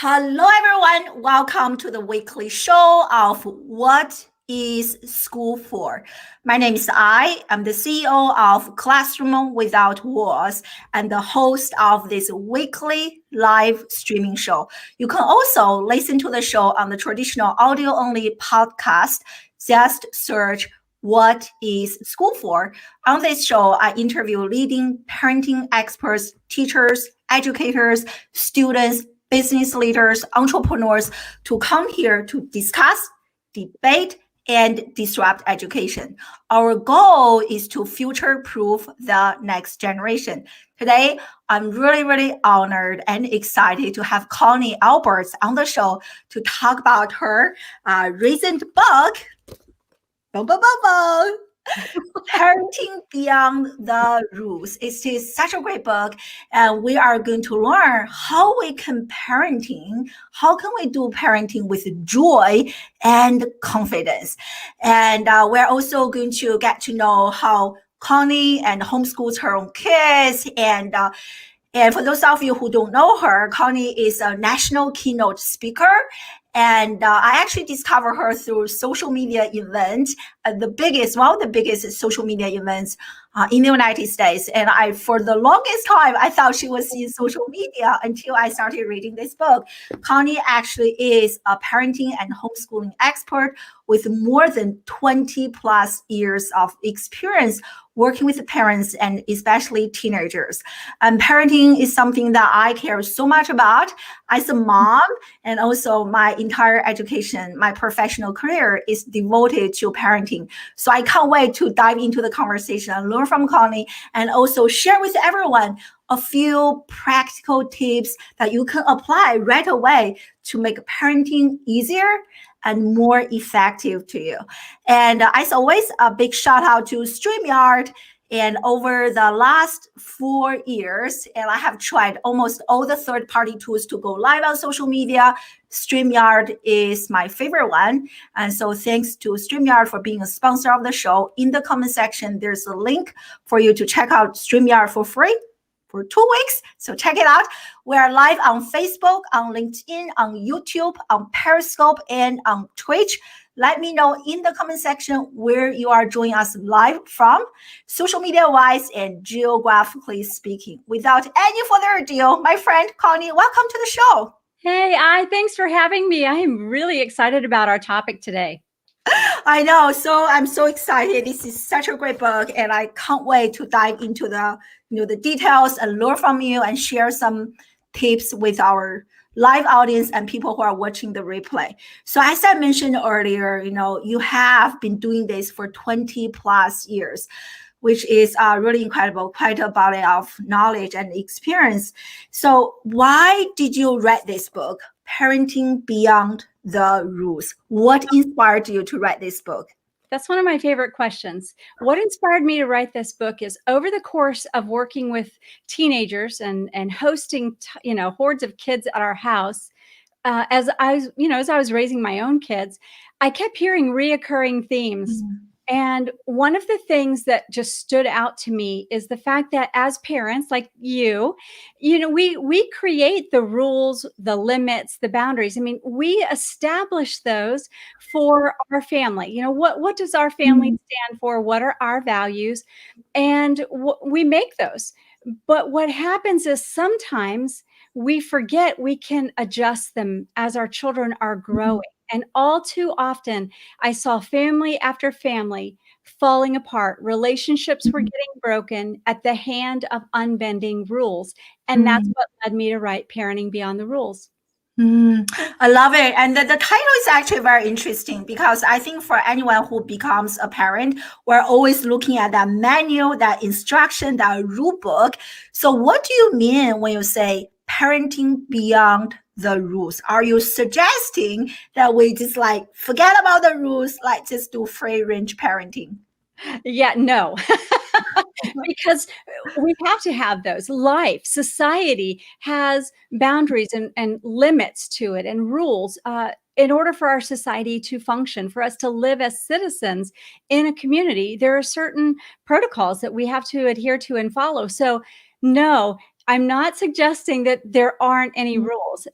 Hello, everyone. Welcome to the weekly show of What is School For? My name is I'm the CEO of Classroom Without Walls and the host of this weekly live streaming show. You can also listen to the show on the traditional audio-only podcast. Just search What is School For? On this show, I interview leading parenting experts, teachers, educators, students, business leaders, entrepreneurs to come here to discuss, debate, and disrupt education. Our goal is to future-proof the next generation. Today, I'm really honored and excited to have Connie Albers on the show to talk about her recent book, Parenting Beyond the Rules. It is such a great book, and we are going to learn how we can how can we do parenting with joy and confidence. And we're also going to get to know how Connie and homeschools her own kids. And for those of you who don't know her, Connie is a national keynote speaker. And I actually discovered her through social media event, one of the biggest social media events in the United States. And for the longest time, I thought she was in social media until I started reading this book. Connie actually is a parenting and homeschooling expert with more than 20 plus years of experience working with parents and especially teenagers. And parenting is something that I care so much about as a mom, and also my entire education, my professional career is devoted to parenting. So I can't wait to dive into the conversation and learn from Connie and also share with everyone a few practical tips that you can apply right away to make parenting easier and more effective to you. And as always, a big shout out to StreamYard. And over the last 4 years, and I have tried almost all the third-party tools to go live on social media. StreamYard is my favorite one. And so thanks to StreamYard for being a sponsor of the show. In the comment section, there's a link for you to check out StreamYard for free for 2 weeks. So check it out. We are live on Facebook, on LinkedIn, on YouTube, on Periscope, and on Twitch. Let me know in the comment section where you are joining us live from, social media-wise and geographically speaking. Without any further ado, my friend Connie, welcome to the show. Hey, thanks for having me. I am really excited about our topic today. I know. So I'm so excited. This is such a great book, and I can't wait to dive into the details and learn from you and share some tips with our live audience and people who are watching the replay. So as I mentioned earlier, you have been doing this for 20 plus years, which is really incredible, quite a body of knowledge and experience. So why did you write this book, Parenting Beyond the Rules? What inspired you to write this book? That's one of my favorite questions. What inspired me to write this book is over the course of working with teenagers and hosting, hordes of kids at our house, as I was raising my own kids, I kept hearing reoccurring themes. Mm-hmm. And one of the things that just stood out to me is the fact that as parents, like we create the rules, the limits, the boundaries. I mean, we establish those for our family. What does our family stand for? What are our values? And we make those. But what happens is sometimes we forget we can adjust them as our children are growing. And all too often, I saw family after family falling apart. Relationships were getting broken at the hand of unbending rules. And that's what led me to write Parenting Beyond the Rules. I love it. And the title is actually very interesting because I think for anyone who becomes a parent, we're always looking at that manual, that instruction, that rule book. So what do you mean when you say parenting beyond the rules? Are you suggesting that we just forget about the rules, just do free range parenting? Yeah, no, because we have to have those. Life, society has boundaries and limits to it and rules in order for our society to function, for us to live as citizens in a community. There are certain protocols that we have to adhere to and follow. So no, I'm not suggesting that there aren't any rules.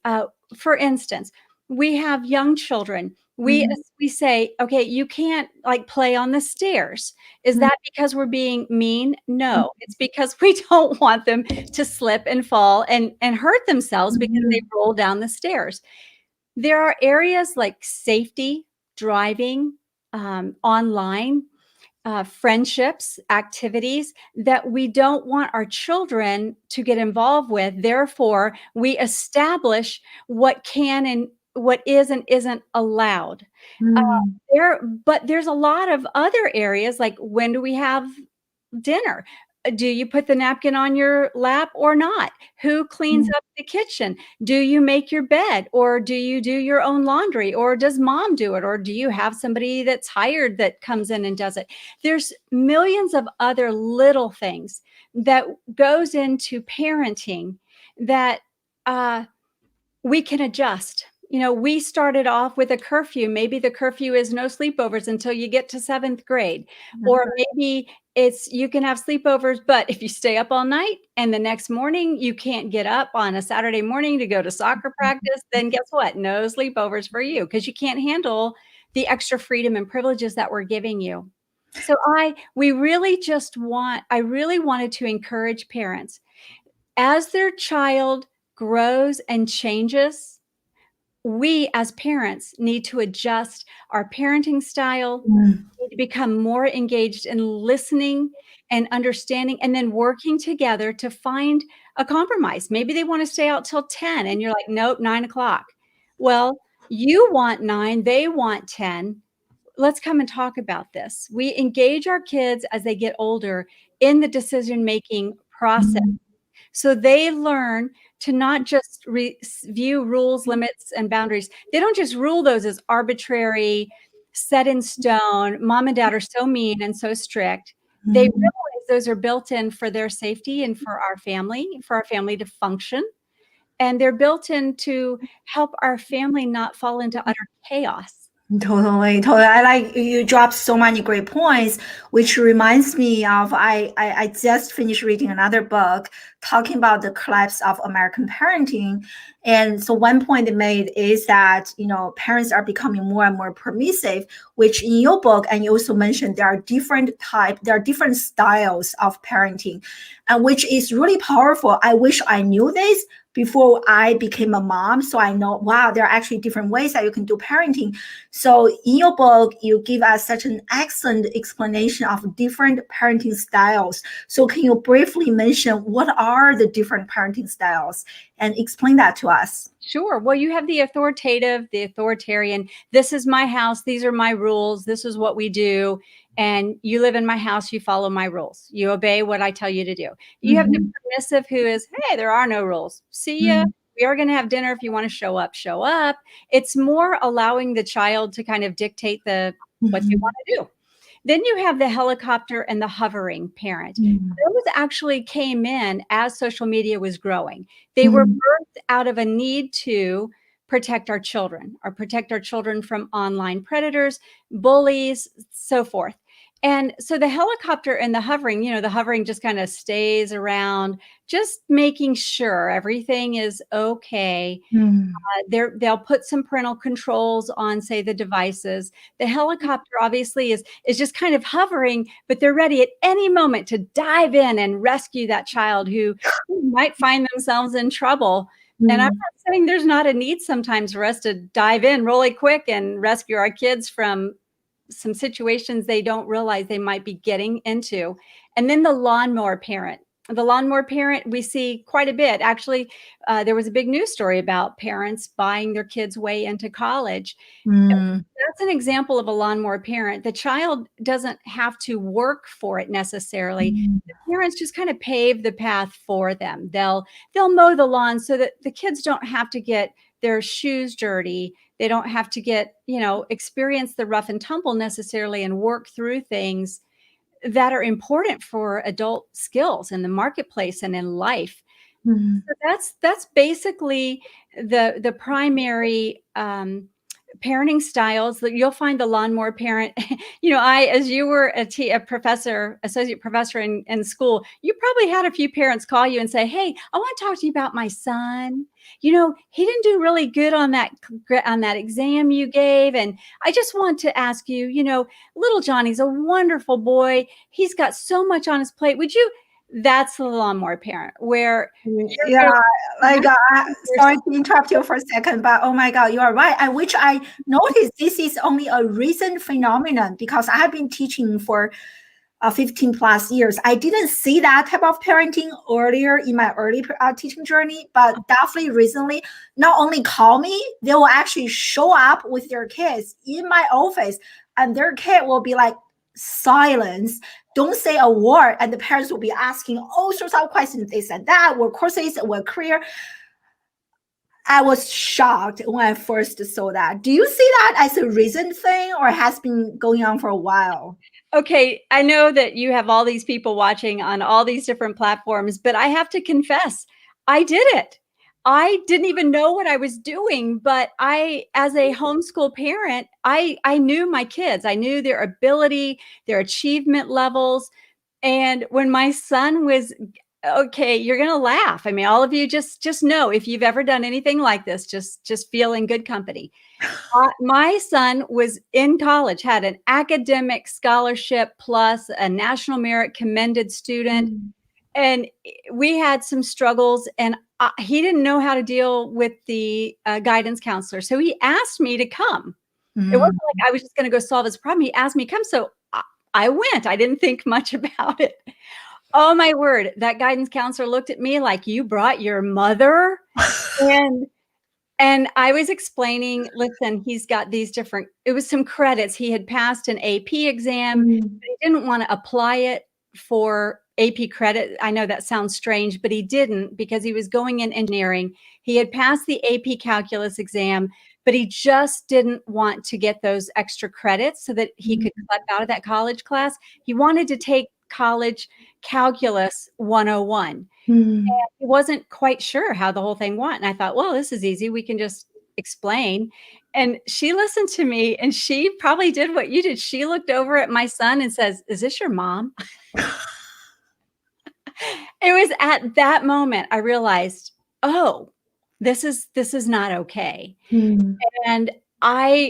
For instance, we have young children. We Mhm. we say, okay, you can't like play on the stairs. Is Mhm. that because we're being mean? No, it's because we don't want them to slip and fall and hurt themselves because they Mhm. roll down the stairs. There are areas like safety, driving, online, friendships, activities that we don't want our children to get involved with. Therefore, we establish what can and what is and isn't allowed. Uh, Mhm. but there's a lot of other areas like when do we have dinner? Do you put the napkin on your lap or not? Who cleans Mhm. up the kitchen? Do you make your bed or do you do your own laundry or does mom do it or do you have somebody that's hired that comes in and does it? There's millions of other little things that goes into parenting that uh, we can adjust. You know, we started off with a curfew. Maybe the curfew is no sleepovers until you get to 7th grade. That's Or right. maybe it's you can have sleepovers, but if you stay up all night and the next morning you can't get up on a Saturday morning to go to soccer practice, then guess what? No sleepovers for you because you can't handle the extra freedom and privileges that we're giving you. So I really wanted to encourage parents as their child grows and changes, we as parents need to adjust our parenting style, Mhm. need to become more engaged in listening and understanding, and then working together to find a compromise. Maybe they want to stay out till 10, and you're like, nope, 9 o'clock. Well, you want nine, they want 10. Let's come and talk about this. We engage our kids as they get older in the decision making process Mhm. so they learn to not just view rules, limits, and boundaries. They don't just rule those as arbitrary, set in stone. Mom and dad are so mean and so strict. They Mhm. realize those are built in for their safety and for our family to function. And they're built in to help our family not fall into utter chaos. Totally, totally. I like you dropped so many great points, which reminds me of I just finished reading another book talking about the collapse of American parenting. And so one point they made is that, parents are becoming more and more permissive, which in your book, and you also mentioned there are different styles of parenting, and which is really powerful. I wish I knew this before I became a mom. So I know, wow, there are actually different ways that you can do parenting. So in your book, you give us such an excellent explanation of different parenting styles. So can you briefly mention what are the different parenting styles and explain that to us? Sure. Well, you have the authoritative, the authoritarian. This is my house. These are my rules. This is what we do. And you live in my house. You follow my rules. You obey what I tell you to do. You have the Mhm. permissive who is, hey, there are no rules. See ya. Mhm. We are going to have dinner. If you want to show up, show up. It's more allowing the child to kind of dictate what they Mhm. want to do. Then you have the helicopter and the hovering parent. Mhm. Those actually came in as social media was growing. They were Mhm. birthed out of a need to protect our children or protect our children from online predators, bullies, so forth. And so the helicopter and the hovering just kind of stays around, just making sure everything is okay. Mhm. They'll put some parental controls on, say, the devices. The helicopter obviously is just kind of hovering, but they're ready at any moment to dive in and rescue that child who might find themselves in trouble. And I'm Mhm. not saying there's not a need sometimes for us to dive in really quick and rescue our kids from some situations they don't realize they might be getting into. And then the lawnmower parent. The lawnmower parent, we see quite a bit. Actually, there was a big news story about parents buying their kids' way into college. Mhm. That's an example of a lawnmower parent. The child doesn't have to work for it necessarily. Mhm. The parents just kind of pave the path for them. They'll mow the lawn so that the kids don't have to get their shoes dirty. They don't have to experience the rough and tumble necessarily and work through things that are important for adult skills in the marketplace and in life. Mhm. So that's basically the primary parenting styles that you'll find the Lawnmower Parent. As you were a professor, associate professor in school, you probably had a few parents call you and say, "Hey, I want to talk to you about my son. He didn't do really good on that exam you gave, and I just want to ask you, little Johnny's a wonderful boy. He's got so much on his plate. Would you?" That's the Lawnmower Parent, where Yeah, like sorry to interrupt you for a second, but oh my God, you are right. I wish I noticed this is only a recent phenomenon because I have been teaching for 15 plus years. I didn't see that type of parenting earlier in my early teaching journey, but definitely recently, not only call me, they will actually show up with their kids in my office, and their kid will be like, silence, don't say a word, and the parents will be asking all sorts of questions, this and that, what courses, what career. I was shocked when I first saw that. Do you see that as a recent thing or has been going on for a while? Okay, I know that you have all these people watching on all these different platforms, but I have to confess, I did it. I didn't even know what I was doing, but as a homeschool parent, I knew my kids. I knew their ability, their achievement levels. And when my son was, okay, you're going to laugh. I mean, all of you just know, if you've ever done anything like this, just feel in good company. My son was in college, had an academic scholarship plus a national merit commended student. And we had some struggles, and he didn't know how to deal with the guidance counselor. So he asked me to come. It wasn't like I was just going to go solve his problem. He asked me to come. So I went. I didn't think much about it. Oh, my word. That guidance counselor looked at me like, "You brought your mother?" And I was explaining, listen, he's got these different, it was some credits. He had passed an AP exam, but he didn't want to apply it for AP credit. I know that sounds strange, but he didn't, because he was going in engineering. He had passed the AP calculus exam, but he just didn't want to get those extra credits so that he could clip out of that college class. He wanted to take college calculus 101. And he wasn't quite sure how the whole thing went. And I thought, well, this is easy. We can just explain. And she listened to me, and she probably did what you did. She looked over at my son and says, "Is this your mom?" It was at that moment I realized, oh, this is not okay. And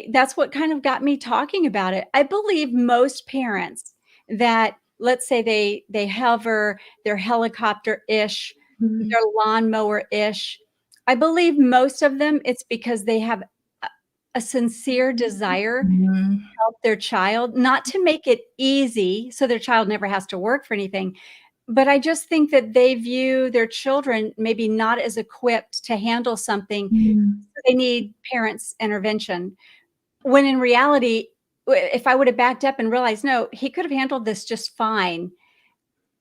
that's what kind of got me talking about it. I believe most parents that, let's say they hover, they're helicopter-ish, they're lawnmower-ish. I believe most of them, it's because they have a sincere desire to help their child, not to make it easy so their child never has to work for anything. But I just think that they view their children maybe not as equipped to handle something. So they need parents' intervention. When in reality, if I would have backed up and realized, no, he could have handled this just fine,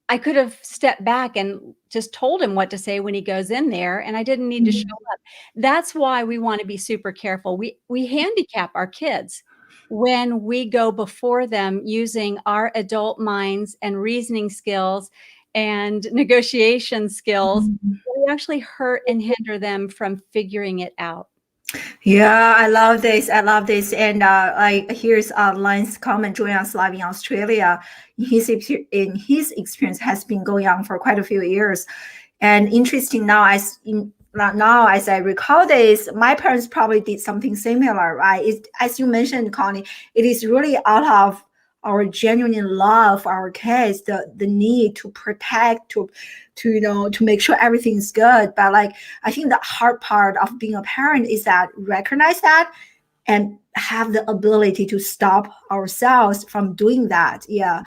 I could have stepped back and just told him what to say when he goes in there, and I didn't need to show up. That's why we want to be super careful. We handicap our kids when we go before them using our adult minds and reasoning skills and negotiation skills. We actually hurt and hinder them from figuring it out. Yeah, I love this. I love this. And here's Line's comment. Joining us live in Australia. In his experience has been going on for quite a few years. And interesting now, as I recall this, my parents probably did something similar, right? As you mentioned, Connie, it is really out of our genuine love for our kids, the need to protect, to make sure everything's good. But I think the hard part of being a parent is that recognize that and have the ability to stop ourselves from doing that. Yeah.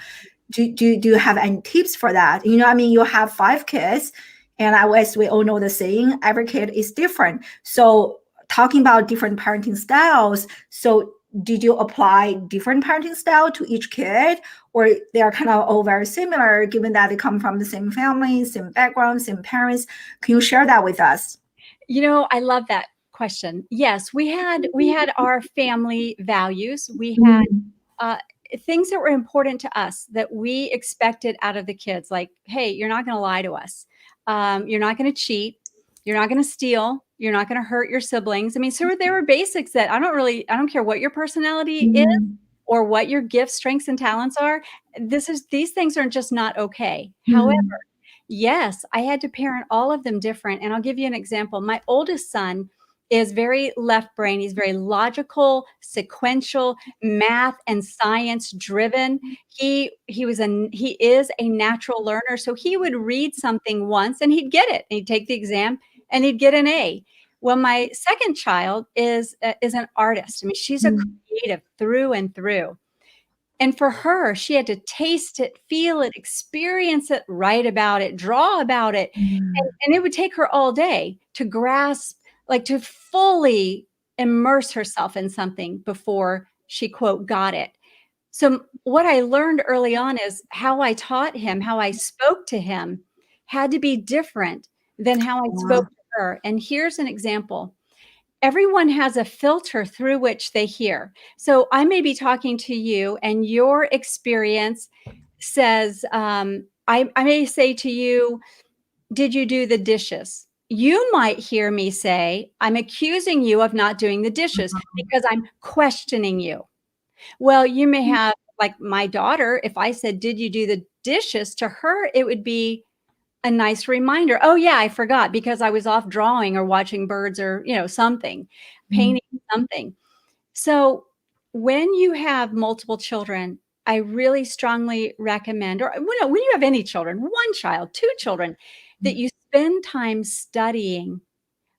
Do you have any tips for that? You have 5 kids, and as we all know the saying, every kid is different. So talking about different parenting styles, so did you apply different parenting style to each kid, or they are kind of all very similar given that they come from the same family, same background, same parents? Can you share that with us? I love that question. Yes, we had our family values. We had things that were important to us that we expected out of the kids, like, hey, you're not going to lie to us. You're not going to cheat. You're not going to steal. You're not going to hurt your siblings. I mean, so there were basics that I don't care what your personality is Mm, or what your gifts, strengths, and talents are. These things are just not okay. However, mm, yes, I had to parent all of them different. And I'll give you an example. My oldest son is very left brain. He's very logical, sequential, math and science driven. He is a natural learner. So he would read something once and he'd get it. And he'd take the exam and he'd get an A. Well, my second child is an artist. I mean, she's a mm, creative through and through. And for her, she had to taste it, feel it, experience it, write about it, draw about it. mm, And it would take her all day to grasp, like to fully immerse herself in something before she, quote, got it. So what I learned early on is how I taught him, how I spoke to him had to be different than how I yeah, spoke to her. And here's an example. Everyone has a filter through which they hear. So I may be talking to you, and your experience says, I may say to you, did you do the dishes? You might hear me say, I'm accusing you of not doing the dishes because I'm questioning you. Well, you may have, like my daughter, if I said, did you do the dishes? To her, it would be a nice reminder. Oh yeah, I forgot because I was off drawing or watching birds or, something, mm, painting something. So when you have multiple children, I really strongly recommend, or when you have any children, one child, two children, that mm, you spend time studying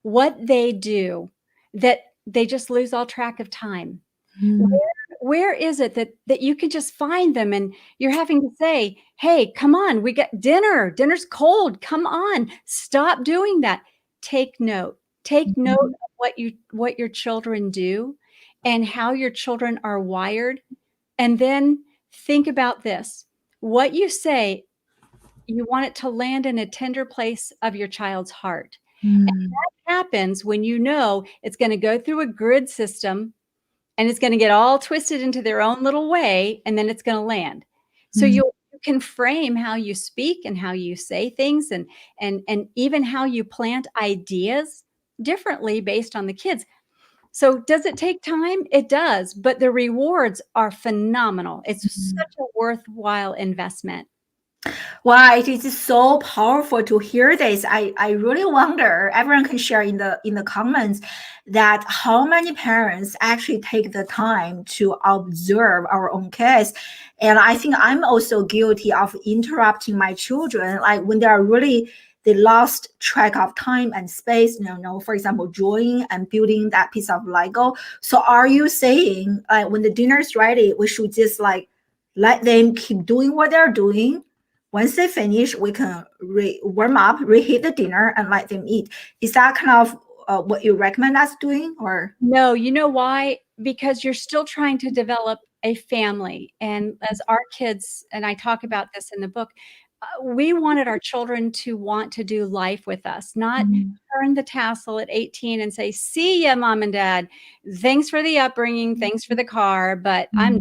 what they do, that they just lose all track of time. mm, Where is it that you can just find them and you're having to say, hey, come on, we got dinner's cold, come on, stop doing that. Take note mm, of what your children do and how your children are wired. And then think about this. What you say, you want it to land in a tender place of your child's heart. And mm, that happens when you know it's going to go through a grid system and it's going to get all twisted into their own little way, and then it's going to land. So mm. you can frame how you speak and how you say things, and even how you plant ideas differently based on the kids. So does it take time? It does, but the rewards are phenomenal. It's such a worthwhile investment. Wow, it is so powerful to hear this. I really wonder, everyone can share in the comments that how many parents actually take the time to observe our own kids. And I think I'm also guilty of interrupting my children, like when they lost track of time and space, for example, drawing and building that piece of Lego. So are you saying like when the dinner is ready, we should just like let them keep doing what they're doing? Once they finish, we can warm up, reheat the dinner, and let them eat. Is that kind of what you recommend us doing, or? No, you know why? Because you're still trying to develop a family. And as our kids, and I talk about this in the book, we wanted our children to want to do life with us, not Mm, turn the tassel at 18 and say, see ya, mom and dad. Thanks for the upbringing. Thanks for the car, but I'm mm,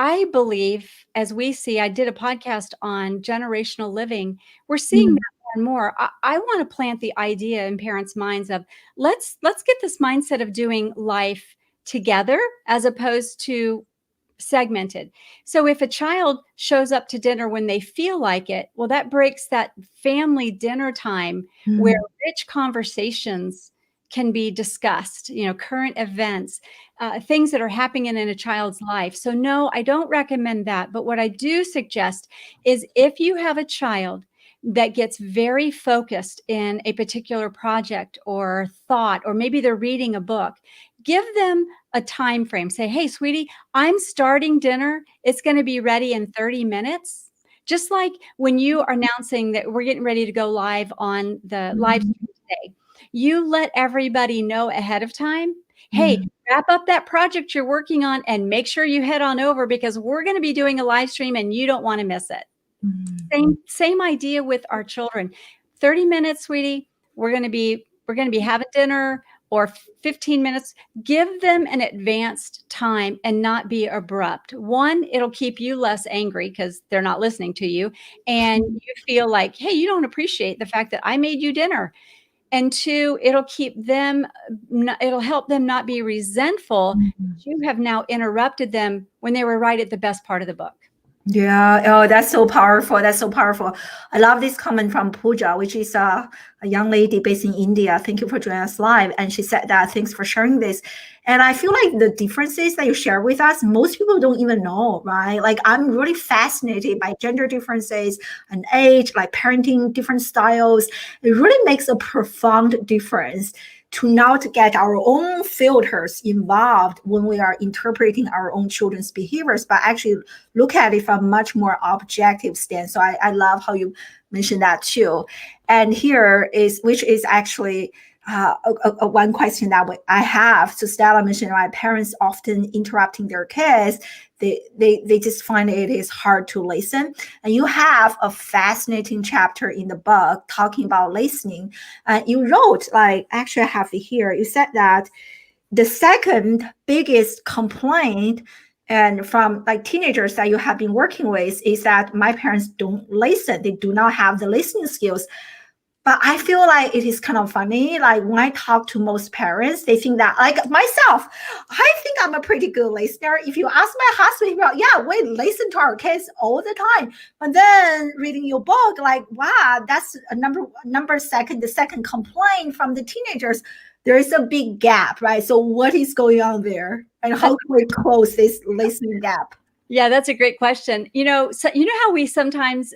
I believe, as we see, I did a podcast on generational living. We're seeing mm, that more and more. I want to plant the idea in parents' minds of let's get this mindset of doing life together as opposed to segmented. So if a child shows up to dinner when they feel like it, well, that breaks that family dinner time where mm, rich conversations can be discussed, current events, things that are happening in a child's life. So no, I don't recommend that. But what I do suggest is if you have a child that gets very focused in a particular project or thought, or maybe they're reading a book, give them a time frame. Say, hey, sweetie, I'm starting dinner. It's going to be ready in 30 minutes. Just like when you are announcing that we're getting ready to go live on the live mm, stream today, you let everybody know ahead of time, hey, mm, wrap up that project you're working on and make sure you head on over because we're going to be doing a live stream and you don't want to miss it. mm, Same idea with our children. 30 minutes, sweetie. We're going to be having dinner, or 15 minutes. Give them an advanced time and not be abrupt. One, it'll keep you less angry because they're not listening to you. And you feel like, hey, you don't appreciate the fact that I made you dinner. And two, it'll help them not be resentful. You have now interrupted them when they were right at the best part of the book. Yeah. Oh, that's so powerful. That's so powerful. I love this comment from Pooja, which is a young lady based in India. Thank you for joining us live. And she said that thanks for sharing this. And I feel like the differences that you share with us, most people don't even know, right? Like I'm really fascinated by gender differences and age, like parenting, different styles. It really makes a profound difference to not get our own filters involved when we are interpreting our own children's behaviors, but actually look at it from a much more objective stance. So I love how you mentioned that too. And here is, which is actually one question that I have. So Stella mentioned, right, parents often interrupting their kids. They just find it is hard to listen. And you have a fascinating chapter in the book talking about listening. You wrote, like, actually I have it here. You said that the second biggest complaint and from like teenagers that you have been working with is that my parents don't listen. They do not have the listening skills. But I feel like it is kind of funny. Like when I talk to most parents, they think that, like myself, I think I'm a pretty good listener. If you ask my husband, well, yeah, we listen to our kids all the time. But then reading your book, like, wow, that's a the second complaint from the teenagers. There is a big gap, right? So what is going on there? And how can we close this listening gap? Yeah, that's a great question. So you know how we sometimes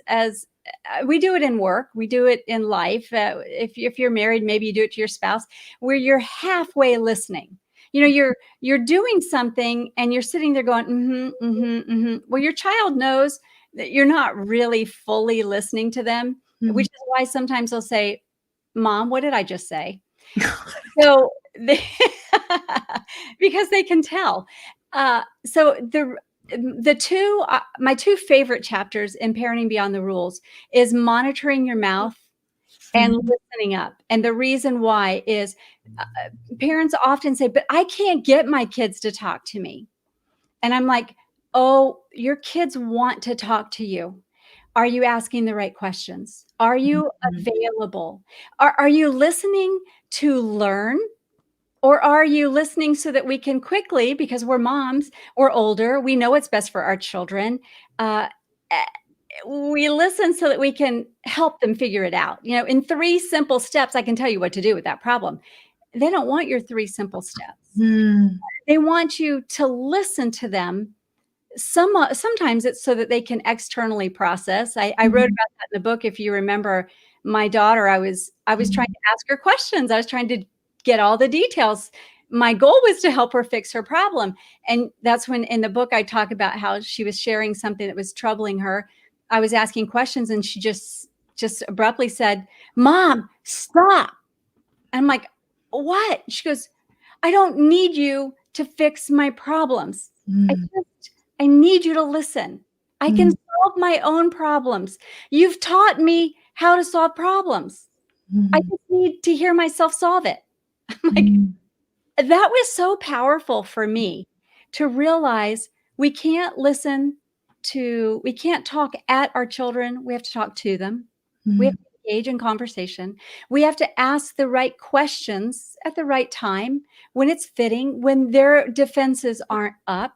we do it in work, we do it in life. If you're married, maybe you do it to your spouse, where you're halfway listening. You're doing something and you're sitting there going, mm-hmm, mm-hmm, mm-hmm. Well, your child knows that you're not really fully listening to them, which is why sometimes they'll say, "Mom, what did I just say?" So they, because they can tell. So my two favorite chapters in Parenting Beyond the Rules is monitoring your mouth and listening up. And the reason why is parents often say, but I can't get my kids to talk to me. And I'm like, oh, your kids want to talk to you. Are you asking the right questions? Are you available? Are you listening to learn? Or are you listening so that we can quickly, because we're moms or older, we know what's best for our children. We listen so that we can help them figure it out. In 3 simple steps, I can tell you what to do with that problem. They don't want your 3 simple steps. They want you to listen to them. Sometimes it's so that they can externally process. I wrote about that in the book. If you remember, my daughter, I was trying to ask her questions. I was trying to get all the details. My goal was to help her fix her problem. And that's when in the book, I talk about how she was sharing something that was troubling her. I was asking questions and she just abruptly said, "Mom, stop." And I'm like, "What?" She goes, "I don't need you to fix my problems. I need you to listen. I can solve my own problems. You've taught me how to solve problems. I just need to hear myself solve it." I'm like, that was so powerful for me to realize we can't talk at our children. We have to talk to them. We have to engage in conversation. We have to ask the right questions at the right time when it's fitting, when their defenses aren't up.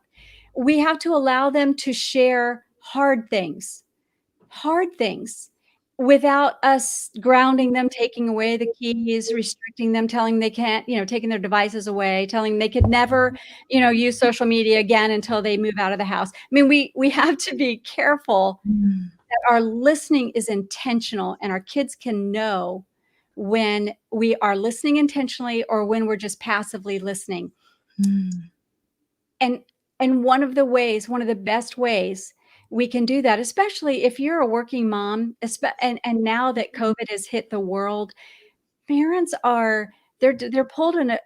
We have to allow them to share hard things without us grounding them, taking away the keys, restricting them, telling they can't, taking their devices away, telling they could never, use social media again until they move out of the house. I mean, we have to be careful that our listening is intentional and our kids can know when we are listening intentionally or when we're just passively listening. And one of the best ways we can do that, especially if you're a working mom, and now that COVID has hit the world, parents they're pulled in a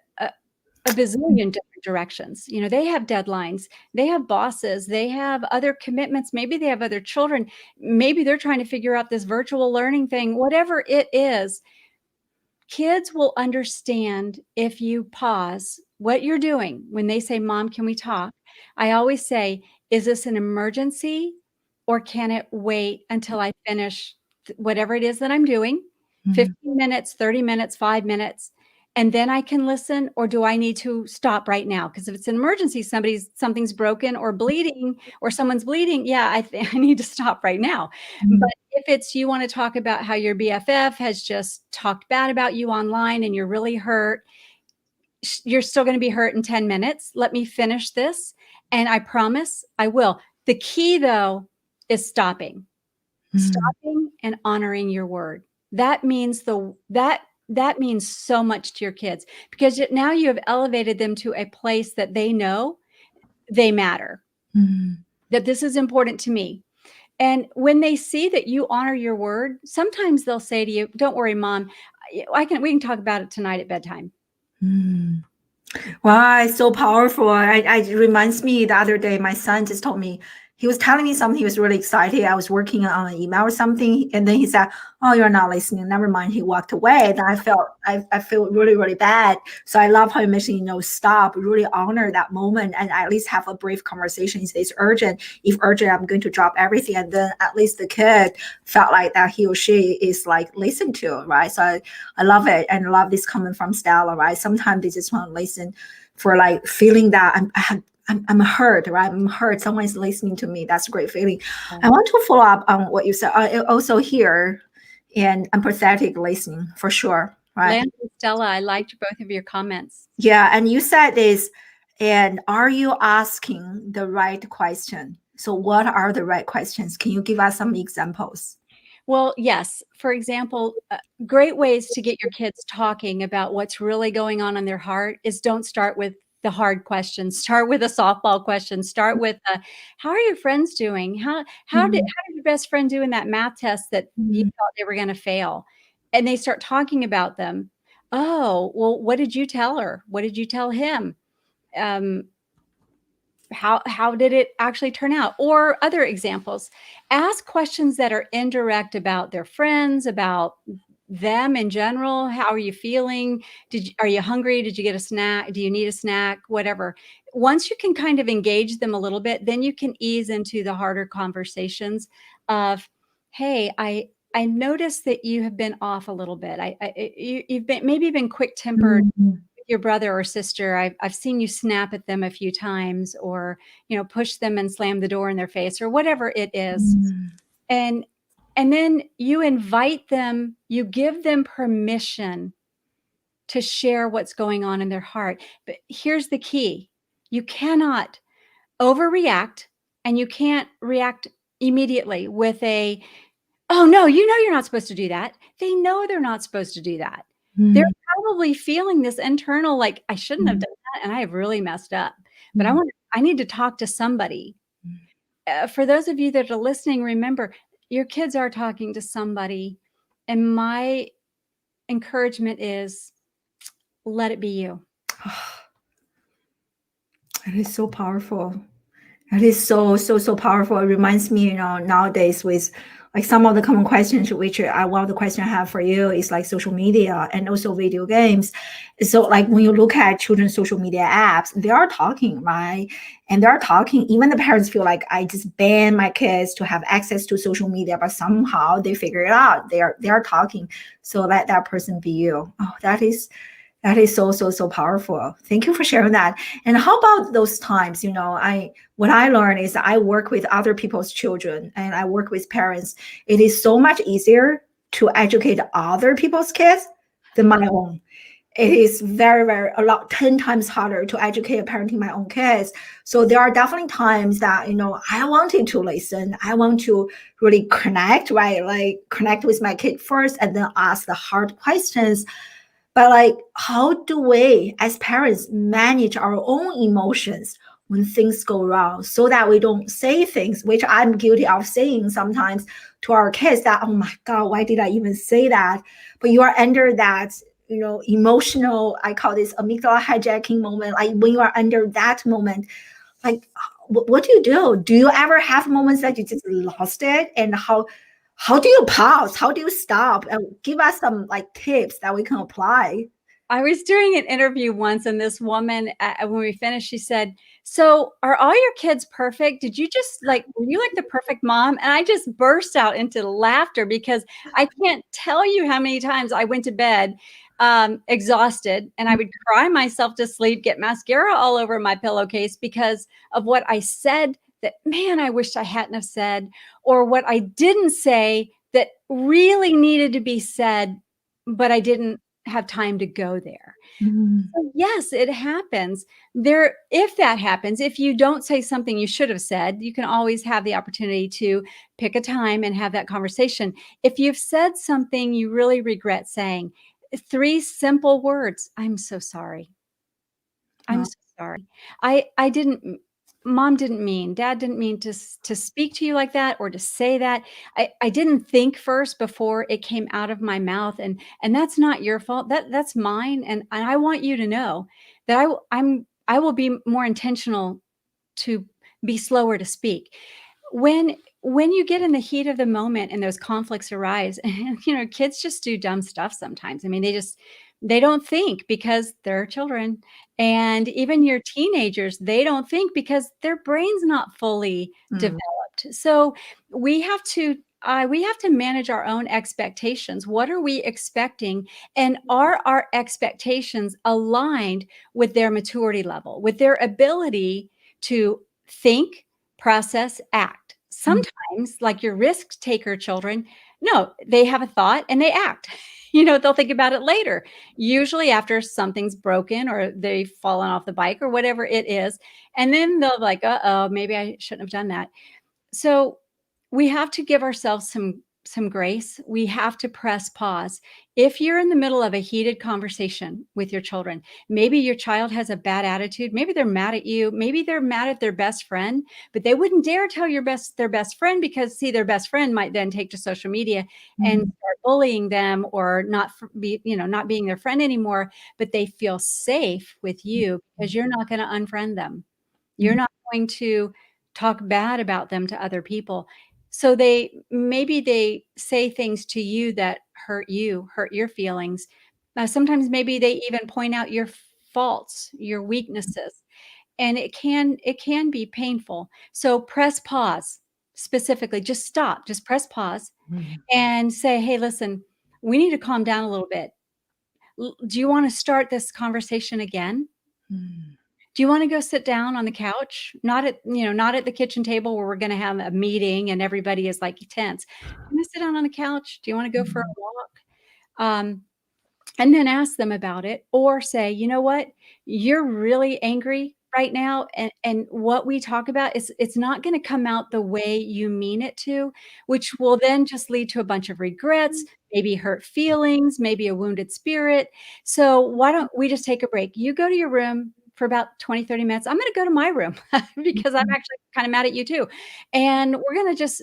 bazillion different directions. They have deadlines, they have bosses, they have other commitments, maybe they have other children, maybe they're trying to figure out this virtual learning thing, whatever it is. Kids will understand if you pause what you're doing when they say, "Mom, can we talk?" I always say, "Is this an emergency or can it wait until I finish whatever it is that I'm doing?" 15 minutes, 30 minutes, 5 minutes, and then I can listen, or do I need to stop right now? Because if it's an emergency, something's broken or bleeding, or someone's bleeding, yeah, I need to stop right now. But if it's you want to talk about how your BFF has just talked bad about you online and you're really hurt, you're still going to be hurt in 10 minutes. Let me finish this. And I promise I will. The key, though, is stopping and honoring your word. That means that means so much to your kids, because now you have elevated them to a place that they know they matter, that this is important to me. And when they see that you honor your word, sometimes they'll say to you, "Don't worry, Mom, we can talk about it tonight at bedtime." Wow, it's so powerful. It reminds me the other day, my son just told me, he was telling me something. He was really excited. I was working on an email or something. And then he said, "Oh, you're not listening. Never mind." He walked away. Then I feel really, really bad. So I love how you mentioned, stop, really honor that moment and at least have a brief conversation. He says urgent. If urgent, I'm going to drop everything. And then at least the kid felt like that he or she is like listened to, right? So I love it. And I love this coming from Stella, right? Sometimes they just want to listen for like feeling that I'm heard, right? I'm heard. Someone is listening to me. That's a great feeling. I want to follow up on what you said. I also hear and empathetic listening for sure, right? Lance and Stella, I liked both of your comments. Yeah, and you said this, and are you asking the right question? So what are the right questions? Can you give us some examples? Well, yes. For example, great ways to get your kids talking about what's really going on in their heart is don't start with the hard questions. Start with a softball question. Start with, how are your friends doing? How did your best friend do in that math test that you thought they were going to fail? And they start talking about them. Oh, well, what did you tell her? What did you tell him? How did it actually turn out? Or other examples. Ask questions that are indirect about their friends, about them in general. How are you feeling? Are you hungry? Did you get a snack? Do you need a snack? Whatever. Once you can kind of engage them a little bit, then you can ease into the harder conversations of, "Hey, I noticed that you have been off a little bit. You've been quick-tempered with your brother or sister. I've seen you snap at them a few times, or push them and slam the door in their face, or whatever it is." And then you invite them, you give them permission to share what's going on in their heart. But here's the key. You cannot overreact, and you can't react immediately with a, "Oh, no, you're not supposed to do that." They know they're not supposed to do that. They're probably feeling this internal, like, "I shouldn't have done that, and I have really messed up. But I need to talk to somebody." For those of you that are listening, remember, your kids are talking to somebody. And my encouragement is, let it be you. It is so powerful. It is so powerful. It reminds me, nowadays with like some of the common questions, which one of the questions I have for you is like social media and also video games. So like when you look at children's social media apps, they are talking, right? And they're talking, even the parents feel like I just ban my kids to have access to social media, but somehow they figure it out. They are talking. So let that person be you. Oh, that is so powerful. Thank you for sharing that. And how about those times, what I learned is that I work with other people's children and I work with parents. It is so much easier to educate other people's kids than my own. It is very, 10 times harder to educate parenting my own kids. So there are definitely times that, I wanted to listen. I want to really connect, right? Like connect with my kid first and then ask the hard questions. But like, how do we as parents manage our own emotions when things go wrong so that we don't say things, which I'm guilty of saying sometimes to our kids that, "Oh my God, why did I even say that?" But you are under that, emotional, I call this amygdala hijacking moment. Like when you are under that moment, like what do you do? Do you ever have moments that you just lost it? And how do you pause? How do you stop? And give us some like tips that we can apply. I was doing an interview once, and this woman, when we finished, she said, "So, are all your kids perfect? Did you just were you like the perfect mom?" And I just burst out into laughter because I can't tell you how many times I went to bed exhausted, and I would cry myself to sleep, get mascara all over my pillowcase because of what I said that, man, I wished I hadn't have said, or what I didn't say that really needed to be said, but I didn't have time to go there. Mm. So yes, it happens. If that happens, if you don't say something you should have said, you can always have the opportunity to pick a time and have that conversation. If you've said something you really regret saying, 3 simple words, "I'm so sorry. I'm Oh. so sorry. I didn't mom didn't mean, dad didn't mean to speak to you like that or to say that. I didn't think first before it came out of my mouth, and that's not your fault. That's mine, and I want you to know that I will be more intentional to be slower to speak." When you get in the heat of the moment and those conflicts arise, and kids just do dumb stuff sometimes. I mean, they don't think because they're children. And even your teenagers, they don't think because their brain's not fully Mm. developed. So we have to manage our own expectations. What are we expecting? And are our expectations aligned with their maturity level, with their ability to think, process, act? Mm. Sometimes, like your risk taker children, no, they have a thought and they act. They'll think about it later, usually after something's broken or they've fallen off the bike or whatever it is. And then they'll like, uh-oh, maybe I shouldn't have done that. So we have to give ourselves some grace. We have to press pause. If you're in the middle of a heated conversation with your children, maybe your child has a bad attitude, maybe they're mad at you, maybe they're mad at their best friend, but they wouldn't dare tell their best friend because see their best friend might then take to social media and Mm. start bullying them or not being their friend anymore, but they feel safe with you because you're not going to unfriend them. You're Mm. not going to talk bad about them to other people. So maybe they say things to you that hurt your feelings. Sometimes maybe they even point out your faults, your weaknesses, and it can be painful. So press pause. Specifically, just stop, just press pause Mm. and say, "Hey, listen, we need to calm down a little bit. Do you want to start this conversation again? Mm. Do you wanna go sit down on the couch? Not at the kitchen table where we're gonna have a meeting and everybody is, like, tense. You wanna sit down on the couch? Do you wanna go for a Mm. walk?" Um, and then ask them about it or say, "You know what? You're really angry right now, and what we talk about is it's not gonna come out the way you mean it to, which will then just lead to a bunch of regrets, maybe hurt feelings, maybe a wounded spirit. So why don't we just take a break? You go to your room for about 20, 30 minutes. I'm gonna go to my room because I'm Mm. actually kinda mad at you too, and we're gonna just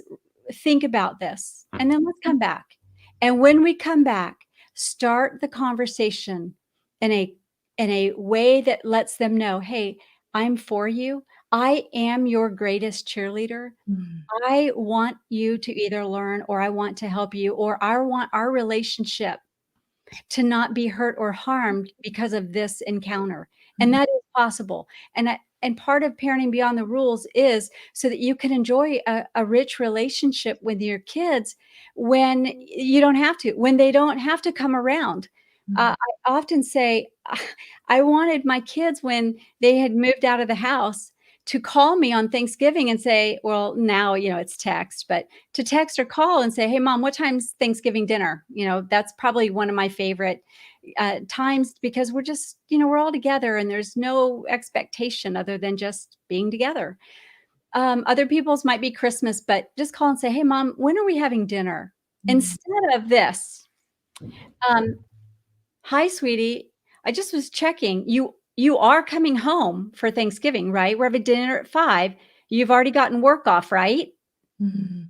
think about this, and then let's come back. And when we come back, start the conversation in a way that lets them know, "Hey, I'm for you. I am your greatest cheerleader. Mm. I want you to either learn or I want to help you, or I want our relationship to not be hurt or harmed because of this encounter." And Mm. that is possible. And part of parenting beyond the rules is so that you can enjoy a rich relationship with your kids when you don't have to, when they don't have to come around. Mm. I often say, I wanted my kids when they had moved out of the house to call me on Thanksgiving and say, well, now, it's text, but to text or call and say, "Hey, mom, what time's Thanksgiving dinner?" That's probably one of my favorite times because we're all together and there's no expectation other than just being together. Other people's might be Christmas, but just call and say, "Hey, mom, when are we having dinner?" Mm. Instead of this, um, "Hi, sweetie, I just was checking. You are coming home for Thanksgiving, right? We're having dinner at 5. You've already gotten work off, right?" Mm.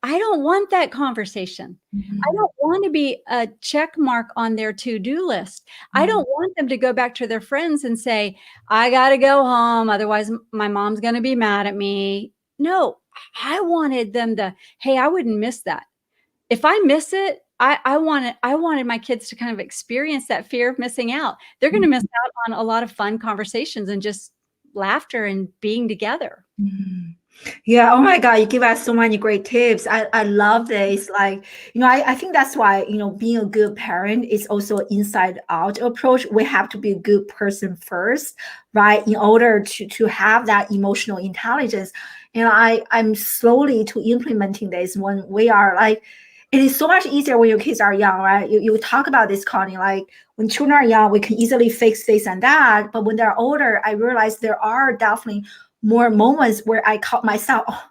I don't want that conversation. I Mm. don't want to be a check mark on their to-do list. I Mm. don't want them to go back to their friends and say, "I gotta go home, otherwise my mom's gonna be mad at me." No, I wanted them to, "Hey, I wouldn't miss that. If I miss it, I wanted my kids to kind of experience that fear of missing out. They're going to miss out on a lot of fun conversations and just laughter and being together. Mhm. Yeah. Oh my God. You give us so many great tips. I love this. Like, I think that's why, being a good parent is also an inside out approach. We have to be a good person first, right? In order to have that emotional intelligence. I'm slowly to implementing this when we are like, it is so much easier when your kids are young, right? You talk about this, Connie, like when children are young, we can easily fix this and that. But when they're older, I realize there are definitely more moments where I caught myself, oh,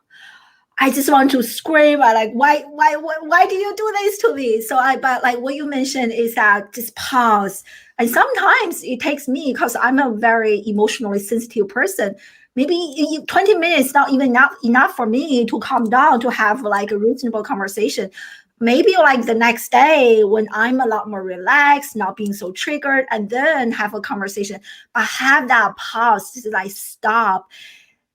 I just want to scream. I like, why do you do this to me? But like what you mentioned is that just pause. And sometimes it takes me, because I'm a very emotionally sensitive person. Maybe 20 minutes not even enough for me to calm down, to have like a reasonable conversation. Maybe like the next day when I'm a lot more relaxed, not being so triggered, and then have a conversation. But have that pause, just like stop,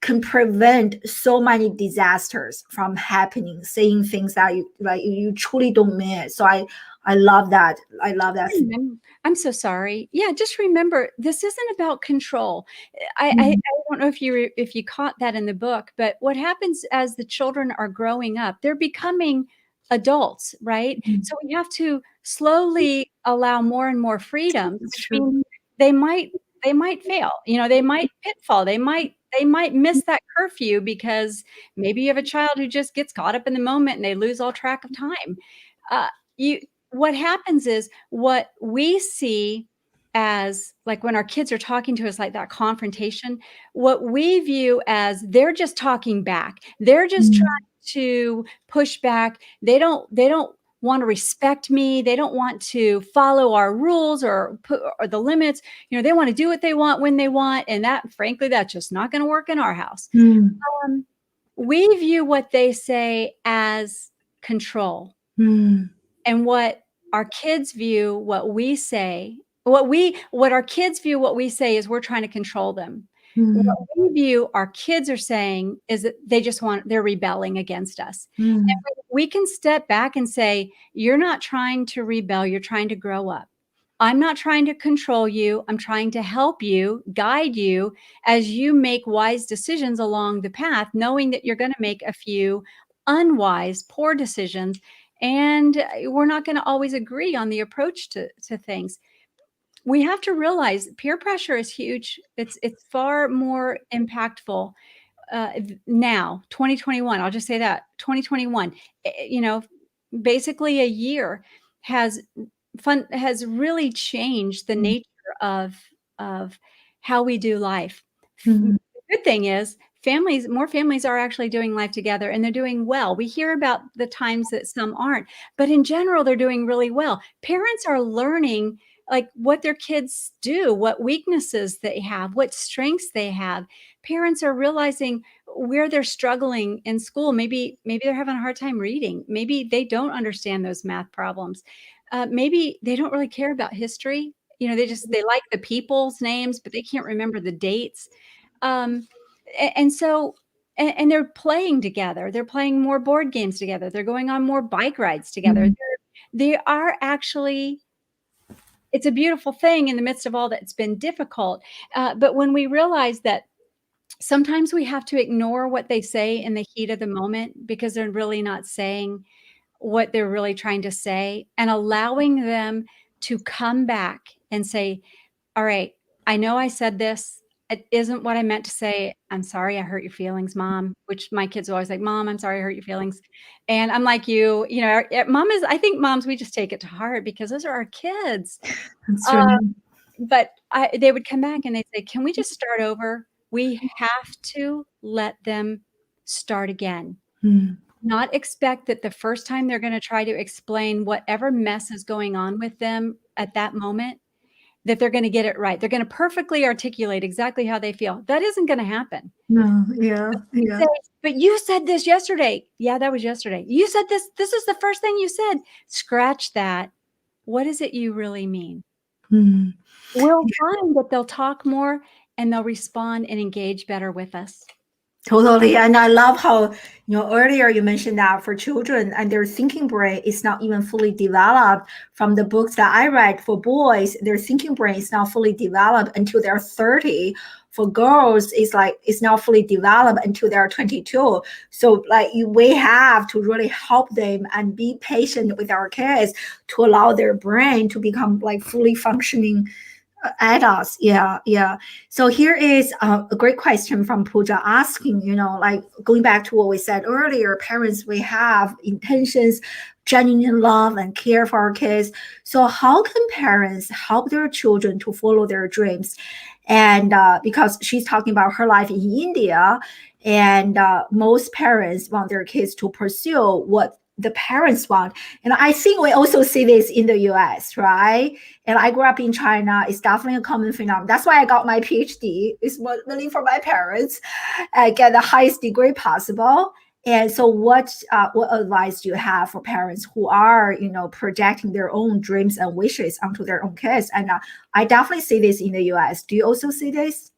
can prevent so many disasters from happening, saying things that you truly don't mean. So I love that. I love that. I'm so sorry. Yeah, just remember, this isn't about control. I don't know if you caught that in the book, but what happens as the children are growing up, they're becoming adults, right? Mhm. So we have to slowly allow more and more freedom, It's which true. means they might they might fail. They might pitfall. They might miss that curfew because maybe you have a child who just gets caught up in the moment and they lose all track of time. Uh, you what happens is what we see as like when our kids are talking to us like that confrontation, what we view as they're just talking back. They're just trying Mm, to push back. They don't want to respect me. They don't want to follow our rules or the limits. They want to do what they want when they want. And that, frankly, that's just not going to work in our house. mm, Um, we view what they say as control, mm, and what our kids view what we say what our kids view what we say is we're trying to control them. What mm, we view our kids are saying is that they're rebelling against us. And mm, we can step back and say, you're not trying to rebel, you're trying to grow up. I'm not trying to control you. I'm trying to help you, guide you as you make wise decisions along the path, knowing that you're going to make a few unwise, poor decisions. And we're not going to always agree on the approach to things. We have to realize peer pressure is huge. It's far more impactful now, 2021. I'll just say that 2021. Basically a year has has really changed the mm, nature of how we do life. The mm, good thing is more families are actually doing life together, and they're doing well. We hear about the times that some aren't, but in general, they're doing really well. Parents are learning like what their kids do, what weaknesses they have, what strengths they have. Parents are realizing where they're struggling in school. Maybe they're having a hard time reading. Maybe they don't understand those math problems. Maybe they don't really care about history. They like the people's names, but they can't remember the dates. Um, and so and they're playing together. They're playing more board games together. They're going on more bike rides together. mm, They are actually, it's a beautiful thing in the midst of all that's been difficult. But when we realize that sometimes we have to ignore what they say in the heat of the moment because they're really not saying what they're really trying to say, and allowing them to come back and say, all right, I know I said this. It isn't what I meant to say. I'm sorry I hurt your feelings, mom, which my kids are always like, mom, I'm sorry I hurt your feelings. And I'm like, I think moms, we just take it to heart because those are our kids. that's Uh, right. but they would come back and they'd say, can we just start over? We have to let them start again. Mm, Not expect that the first time they're going to try to explain whatever mess is going on with them at that moment, that they're going to get it right. They're going to perfectly articulate exactly how they feel. That isn't going to happen. no, yeah, You yeah. say, but you said this yesterday. Yeah, that was yesterday. You said this. This is the first thing you said. Scratch that. What is it you really mean? Mm. We'll find that they'll talk more and they'll respond and engage better with us. Totally. And I love how, earlier you mentioned that for children and their thinking brain is not even fully developed. From the books that I read for boys, their thinking brain is not fully developed until they're 30. For girls, it's not fully developed until they're 22. So we have to really help them and be patient with our kids to allow their brain to become like fully functioning adults. Yeah, yeah. So here is a great question from Pooja asking, like going back to what we said earlier, parents, we have intentions, genuine love and care for our kids. So how can parents help their children to follow their dreams? And because she's talking about her life in India, and most parents want their kids to pursue what the parents want. And I think we also see this in the US, right? And I grew up in China. It's definitely a common phenomenon. That's why I got my PhD. It's really for my parents. I get the highest degree possible. And so, what advice do you have for parents who are, projecting their own dreams and wishes onto their own kids? And I definitely see this in the U.S. Do you also see this?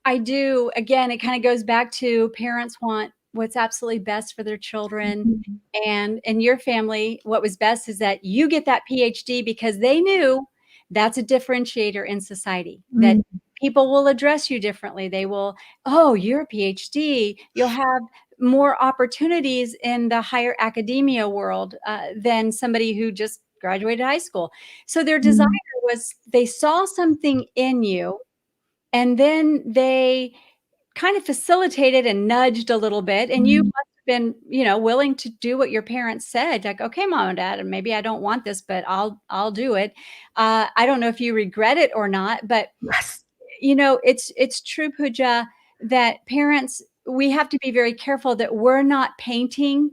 I do. Again, it kind of goes back to parents want what's absolutely best for their children. Mhm. And in your family, what was best is that you get that PhD because they knew that's a differentiator in society, that Mm. people will address you differently. They will, oh, you're a PhD. You'll have more opportunities in the higher academia world than somebody who just graduated high school. So their desire Mm. was they saw something in you and then they kind of facilitated and nudged a little bit, and you Mm. must have been, willing to do what your parents said, like, "Okay, mom and dad, and maybe I don't want this, but I'll do it." I don't know if you regret it or not, but, Yes. it's true, Pooja, that parents, we have to be very careful that we're not painting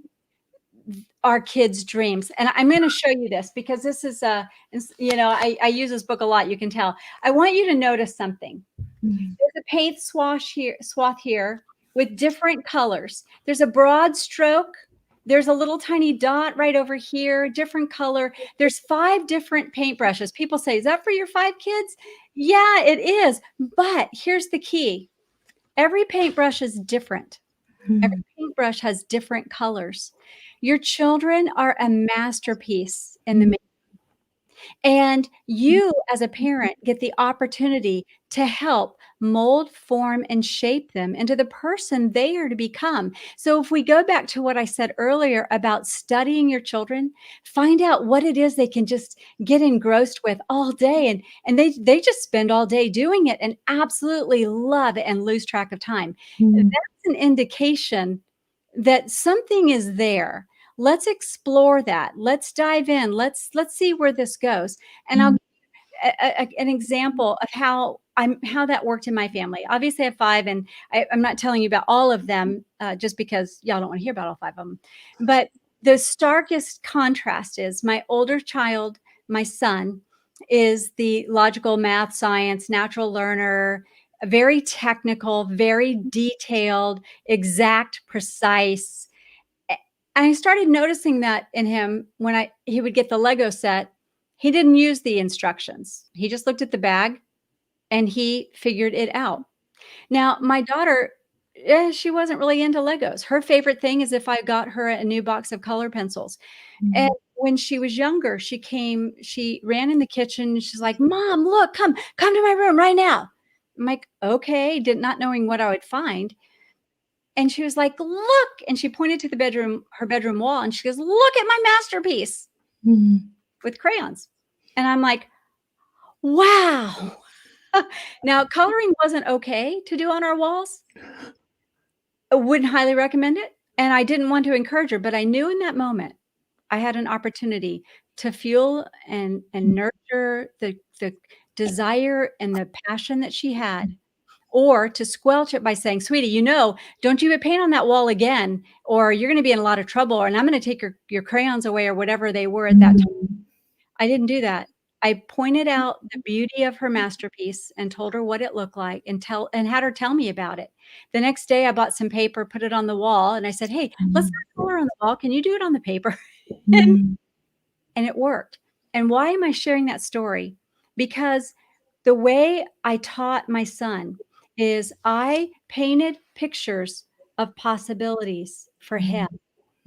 our kids' dreams. And I'm gonna show you this because this is, I use this book a lot, you can tell. I want you to notice something. Mm. There's a paint swath here with different colors. There's a broad stroke. There's a little tiny dot right over here, different color. There's 5 different paintbrushes. People say, is that for your 5 kids? Yeah, it is. But here's the key. Every paintbrush is different. Every Mm. paintbrush has different colors. Your children are a masterpiece in the Mm. making. And you, as a parent, get the opportunity to help mold, form, and shape them into the person they are to become. So, if we go back to what I said earlier about studying your children, find out what it is they can just get engrossed with all day, and they just spend all day doing it and absolutely love it and lose track of time. Mm. That's an indication that something is there. Let's explore that. Let's dive in. Let's see where this goes. And I'll Mm. give an example of how that worked in my family. Obviously, I have 5, and I'm not telling you about all of them just because y'all don't want to hear about all 5 of them. But the starkest contrast is my older child, my son, is the logical math, science, natural learner, very technical, very detailed, exact, precise. And I started noticing that in him when he would get the Lego set. He didn't use the instructions. He just looked at the bag and he figured it out. Now, my daughter, she wasn't really into Legos. Her favorite thing is if I got her a new box of color pencils. And Mm. when she was younger, she ran in the kitchen. And she's like, "Mom, look, come to my room right now." I'm like, "Okay," did not knowing what I would find. And she was like, "Look," and she pointed to her bedroom wall, and she goes, "Look at my masterpiece Mm. with crayons." And I'm like, "Wow." Now, coloring wasn't okay to do on our walls. I wouldn't highly recommend it, and I didn't want to encourage her, but I knew in that moment I had an opportunity to fuel and nurture the desire and the passion that she had, or to squelch it by saying, "Sweetie, don't you paint on that wall again, or you're gonna be in a lot of trouble, and I'm gonna take your crayons away," or whatever they were at that time. Mm. I didn't do that. I pointed out the beauty of her masterpiece and told her what it looked like and had her tell me about it. The next day, I bought some paper, put it on the wall, and I said, "Hey, let's Mm. not color on the wall. Can you do it on the paper?" And Mm. and it worked. And why am I sharing that story? Because the way I taught my son is I painted pictures of possibilities for him,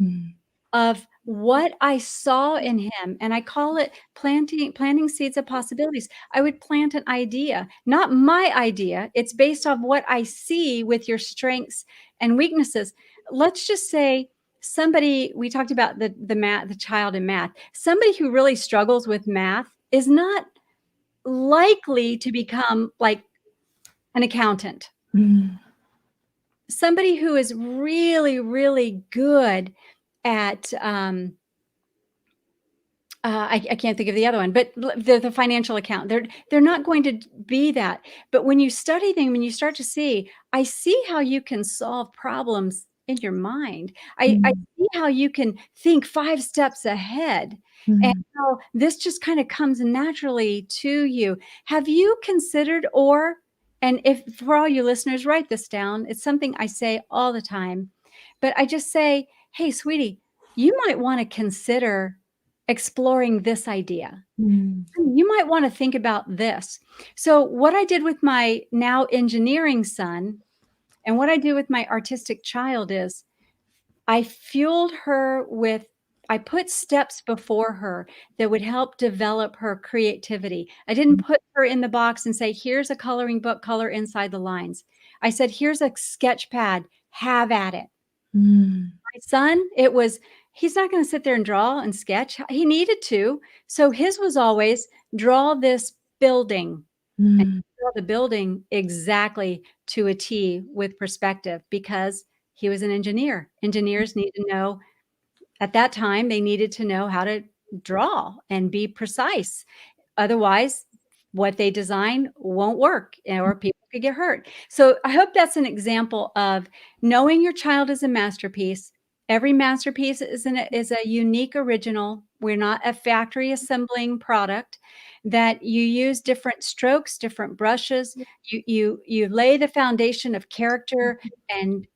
Mm. of what I saw in him, and I call it planting seeds of possibilities. I would plant an idea, not my idea. It's based off what I see with your strengths and weaknesses. Let's just say somebody, we talked about the child in math. Somebody who really struggles with math is not likely to become like an accountant. Mm. Somebody who is really, really good at I can't think of the other one, but the financial account. They're not going to be that. But when you study them, when you start to see, I see how you can solve problems in your mind. I Mm. see how you can think 5 steps ahead, and Mm. how this just kind of comes naturally to you. Have you considered, and if for all you listeners, write this down. It's something I say all the time, but I just say, hey, sweetie, you might want to consider exploring this idea. Mm. You might want to think about this. So, what I did with my now engineering son and what I do with my artistic child is I fueled her with, I put steps before her that would help develop her creativity. I didn't put her in the box and say, here's a coloring book, color inside the lines. I said, here's a sketch pad, have at it. Mm. My son, he's not going to sit there and draw and sketch. He needed to. So his was always draw this building and Mm. draw the building exactly to a T with perspective, because he was an engineer. Engineers need to know, at that time, they needed to know how to draw and be precise. Otherwise, what they design won't work, or people could get hurt. So I hope that's an example of knowing your child is a masterpiece. Every masterpiece is a unique original. We're not a factory assembling product. That you use different strokes, different brushes. You lay the foundation of character and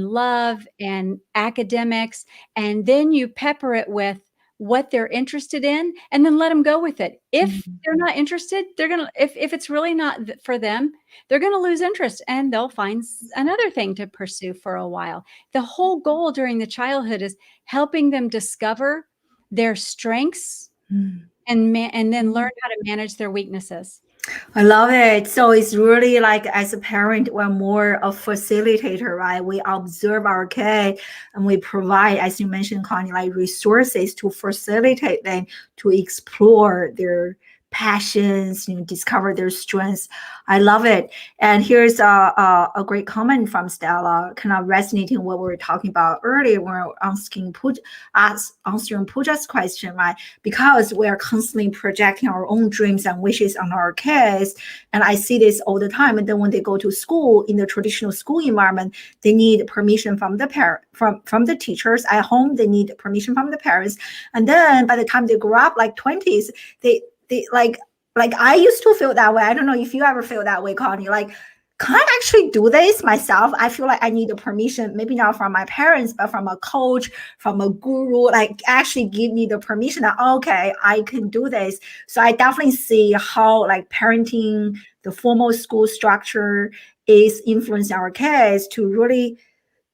love and academics, and then you pepper it with what they're interested in, and then let them go with it. If they're not interested, they're going to, if it's really not for them, they're going to lose interest and they'll find another thing to pursue for a while. The whole goal during the childhood is helping them discover their strengths Mm. and then learn how to manage their weaknesses. I love it. So it's really like, as a parent, we're more a facilitator, right? We observe our kid and we provide, as you mentioned, Connie, like resources to facilitate them to explore their passions, discover their strengths. I love it. And here's a great comment from Stella, kind of resonating what we were talking about earlier when we were answering Pooja's question, right? Because we are constantly projecting our own dreams and wishes on our kids. And I see this all the time. And then when they go to school, in the traditional school environment, they need permission from the parent, from the teachers. At home, they need permission from the parents. And then by the time they grow up, like 20s, they like I used to feel that way. I don't know if you ever feel that way, Connie. Like, can I actually do this myself? I feel like I need a permission, maybe not from my parents, but from a coach, from a guru, like actually give me the permission that, okay, I can do this. So I definitely see how like parenting, the formal school structure is influencing our kids to really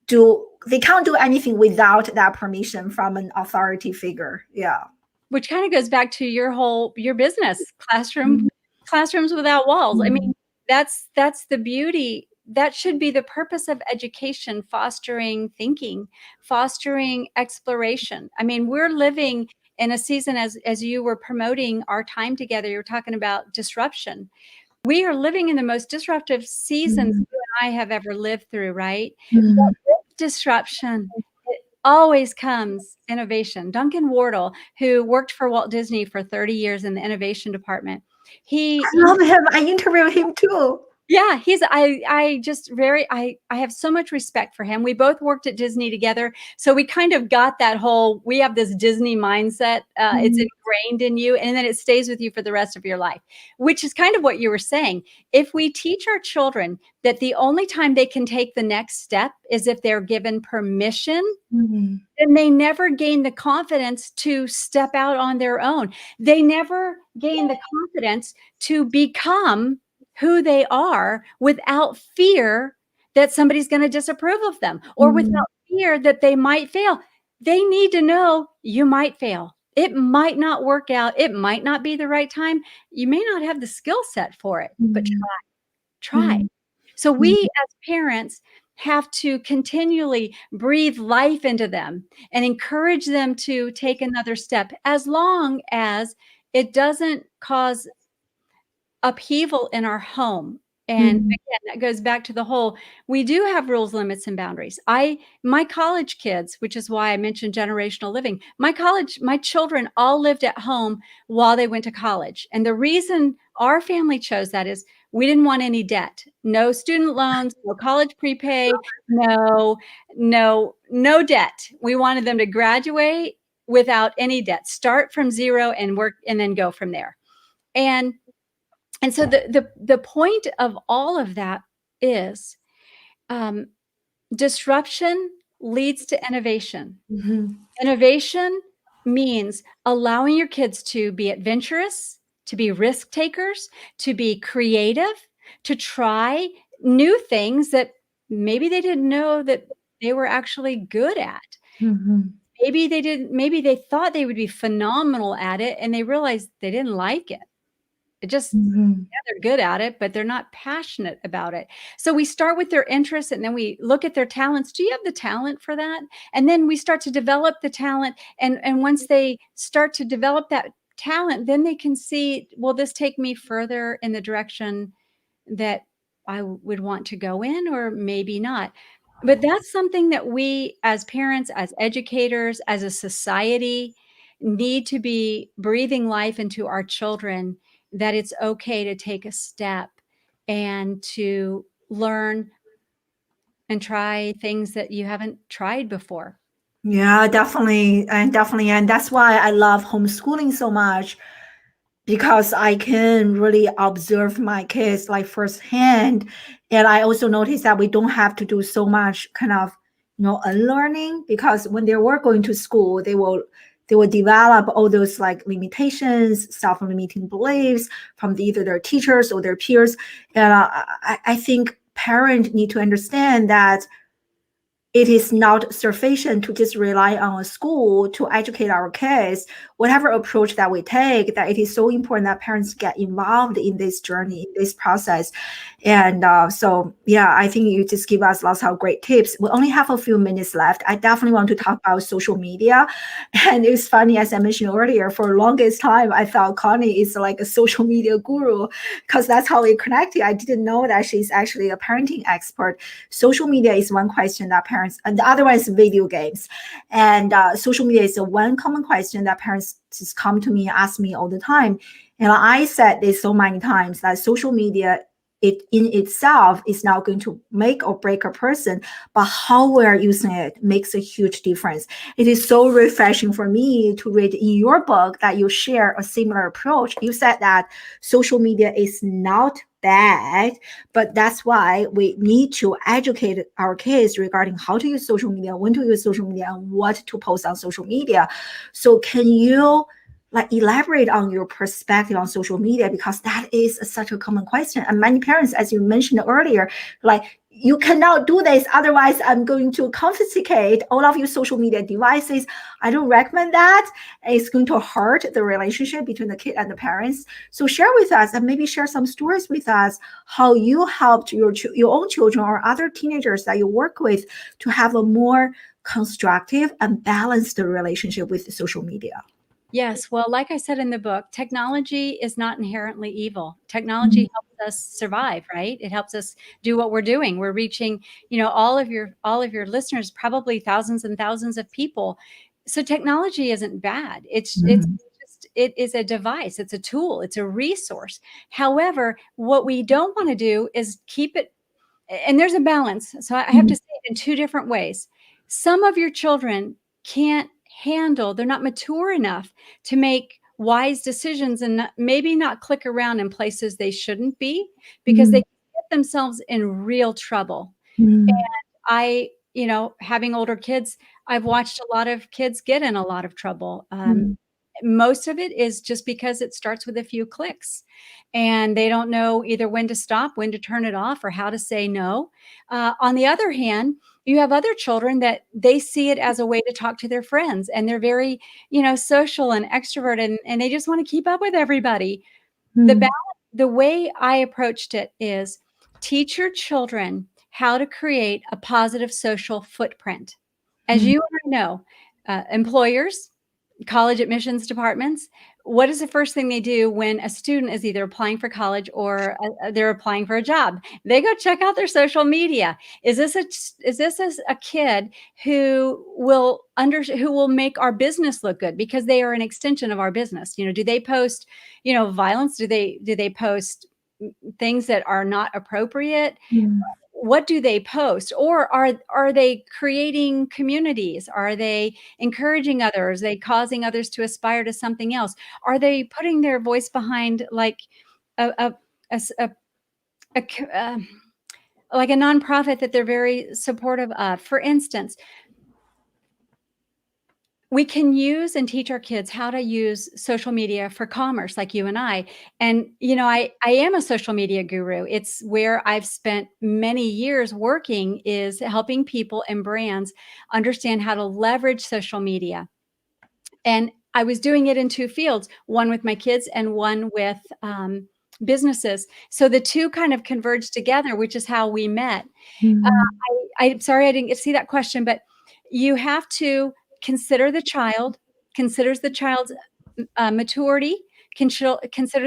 they can't do anything without that permission from an authority figure. Yeah. Which kind of goes back to your business, classrooms without walls. I mean, that's the beauty. That should be the purpose of education, fostering thinking, fostering exploration. I mean, we're living in a season, as you were promoting our time together, you were talking about disruption. We are living in the most disruptive seasons you and I have ever lived through, right? But with disruption, it always comes innovation. Duncan Wardle, who worked for Walt Disney for 30 years in the innovation department, I love him. I interviewed him too. yeah, I have so much respect for him. We both worked at Disney together. So we kind of got that we have this Disney mindset. It's ingrained in you, and then it stays with you for the rest of your life, which is kind of what you were saying. If we teach our children that the only time they can take the next step is if they're given permission, then they never gain the confidence to step out on their own. They never gain the confidence to become who they are without fear that somebody's going to disapprove of them, or without fear that they might fail. They need to know you might fail. It might not work out. It might not be the right time. You may not have the skill set for it, but try. So we as parents have to continually breathe life into them and encourage them to take another step, as long as it doesn't cause upheaval in our home. And again, that goes back to the whole, we do have rules, limits, and boundaries. My college kids, which is why I mentioned generational living, my children all lived at home while they went to college. And the reason our family chose that is we didn't want any debt, no student loans, no college prepay, no debt. We wanted them to graduate without any debt, start from zero and work, and then go from there. And so the point of all of that is disruption leads to innovation. Innovation means allowing your kids to be adventurous, to be risk takers, to be creative, to try new things that maybe they didn't know that they were actually good at. Maybe they thought they would be phenomenal at it, and they realized they didn't like it. It just, yeah, they're good at it, but they're not passionate about it. So we start with their interests, and then we look at their talents. Do you have the talent for that? And then we start to develop the talent. And once they start to develop that talent, then they can see, will this take me further in the direction that I would want to go in, or maybe not? But that's something that we as parents, as educators, as a society need to be breathing life into our children, that it's okay to take a step and to learn and try things that you haven't tried before. Yeah, definitely. And definitely. And that's why I love homeschooling so much, because I can really observe my kids like firsthand. And I also noticed that we don't have to do so much kind of, unlearning, because when they were going to school, they will develop all those like limitations, self-limiting beliefs from either their teachers or their peers. And I think parents need to understand that it is not sufficient to just rely on a school to educate our kids. Whatever approach that we take, that it is so important that parents get involved in this journey, in this process. And so, yeah, I think you just give us lots of great tips. We only have a few minutes left. I definitely want to talk about social media. And it's funny, as I mentioned earlier, for the longest time, I thought Connie is like a social media guru, because that's how we connected. I didn't know that she's actually a parenting expert. Social media is one question that parents, and the other one is video games. And social media is the one common question that parents just come to me and ask me all the time. And I said this so many times, that social media, it in itself is not going to make or break a person, but how we are using it makes a huge difference. It is so refreshing for me to read in your book that you share a similar approach. You said that social media is not bad, but that's why we need to educate our kids regarding how to use social media, when to use social media, and what to post on social media. So can you like elaborate on your perspective on social media, because that is such a common question, and many parents, as you mentioned earlier, like, you cannot do this, otherwise I'm going to confiscate all of your social media devices. I don't recommend that. It's going to hurt the relationship between the kid and the parents. So share with us, and maybe share some stories with us, how you helped your own children or other teenagers that you work with to have a more constructive and balanced relationship with social media. Yes. Well, like I said in the book, technology is not inherently evil. Technology helps us survive, right? It helps us do what we're doing. We're reaching, all of your listeners, probably thousands and thousands of people. So technology isn't bad. It is a device. It's a tool. It's a resource. However, what we don't want to do is keep it, and there's a balance. So I have to say it in two different ways. Some of your children can't handle, they're not mature enough to make wise decisions, and maybe not click around in places they shouldn't be, because they get themselves in real trouble. And I, having older kids, I've watched a lot of kids get in a lot of trouble. most of it is just because it starts with a few clicks, and they don't know either when to stop, when to turn it off, or how to say no. On the other hand, you have other children that they see it as a way to talk to their friends, and they're very, social and extroverted, and they just want to keep up with everybody. The way I approached it is teach your children how to create a positive social footprint. As you and I know, employers, college admissions departments, what is the first thing they do when a student is either applying for college or they're applying for a job? They go check out their social media. Is this a kid who will make our business look good, because they are an extension of our business? Do they post, violence? Do they post things that are not appropriate? What do they post? Or are they creating communities? Are they encouraging others? Are they causing others to aspire to something else? Are they putting their voice behind like a like a nonprofit that they're very supportive of? For instance, we can use and teach our kids how to use social media for commerce, like you and I. And, I am a social media guru. It's where I've spent many years working, is helping people and brands understand how to leverage social media. And I was doing it in two fields, one with my kids and one with businesses. So the two kind of converged together, which is how we met. I'm sorry I didn't get to see that question, but you have to consider the child, considers the child's maturity, consider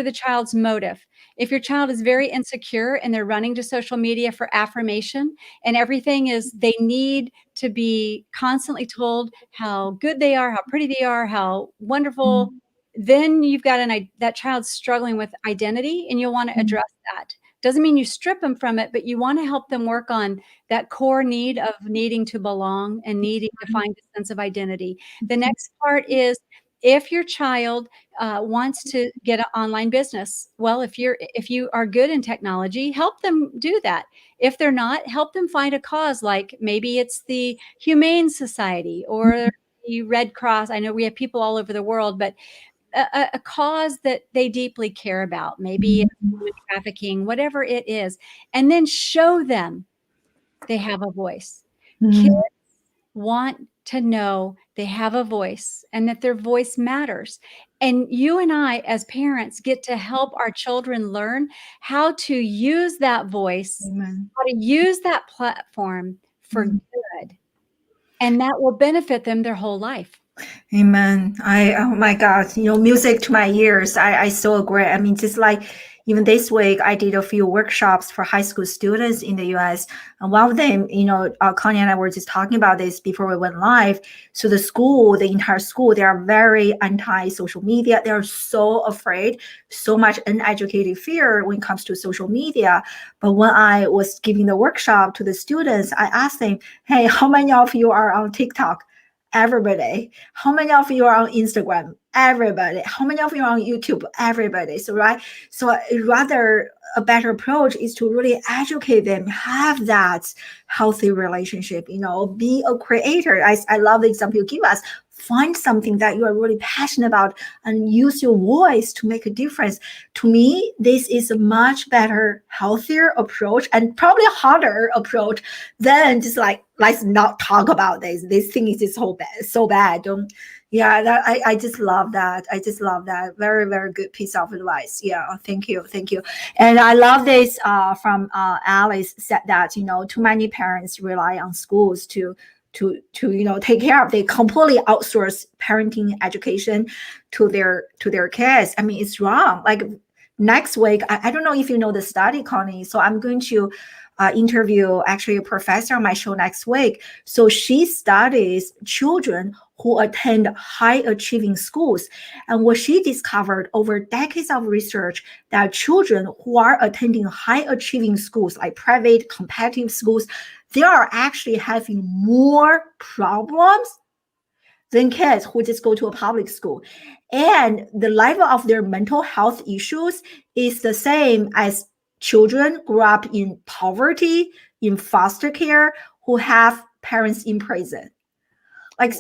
the child's motive. If your child is very insecure and they're running to social media for affirmation, and everything is they need to be constantly told how good they are, how pretty they are, how wonderful, then you've got that child's struggling with identity, and you'll want to address that. Doesn't mean you strip them from it, but you want to help them work on that core need of needing to belong and needing to find a sense of identity. The next part is, if your child wants to get an online business, well, if you are good in technology, help them do that. If they're not, help them find a cause, like maybe it's the Humane Society or the Red Cross. I know we have people all over the world, but a cause that they deeply care about, maybe it's human trafficking, whatever it is, and then show them they have a voice. Kids want to know they have a voice and that their voice matters. And you and I, as parents, get to help our children learn how to use that voice, how to use that platform for good. And that will benefit them their whole life. Amen. Oh my God, music to my ears. I so agree. I mean, just like even this week, I did a few workshops for high school students in the US. And one of them, Connie and I were just talking about this before we went live. So the entire school, they are very anti-social media. They're so afraid, so much uneducated fear when it comes to social media. But when I was giving the workshop to the students, I asked them, hey, how many of you are on TikTok? Everybody. How many of you are on Instagram? Everybody. How many of you are on YouTube? Everybody. So rather a better approach is to really educate them, have that healthy relationship, be a creator. I love the example you give us. Find something that you are really passionate about and use your voice to make a difference. To me, this is a much better, healthier approach, and probably a harder approach than just like, let's not talk about this. This thing is just so bad. I just love that. Very, very good piece of advice. Yeah, thank you. And I love this from Alice said that, too many parents rely on schools to take care of. They completely outsource parenting education to their kids. I mean, it's wrong. Like next week, I don't know if you know the study, Connie. So I'm going to interview actually a professor on my show next week. So she studies children who attend high achieving schools. And what she discovered over decades of research, that children who are attending high achieving schools, like private competitive schools, they are actually having more problems than kids who just go to a public school. And the level of their mental health issues is the same as children grew up in poverty, in foster care, who have parents in prison. Like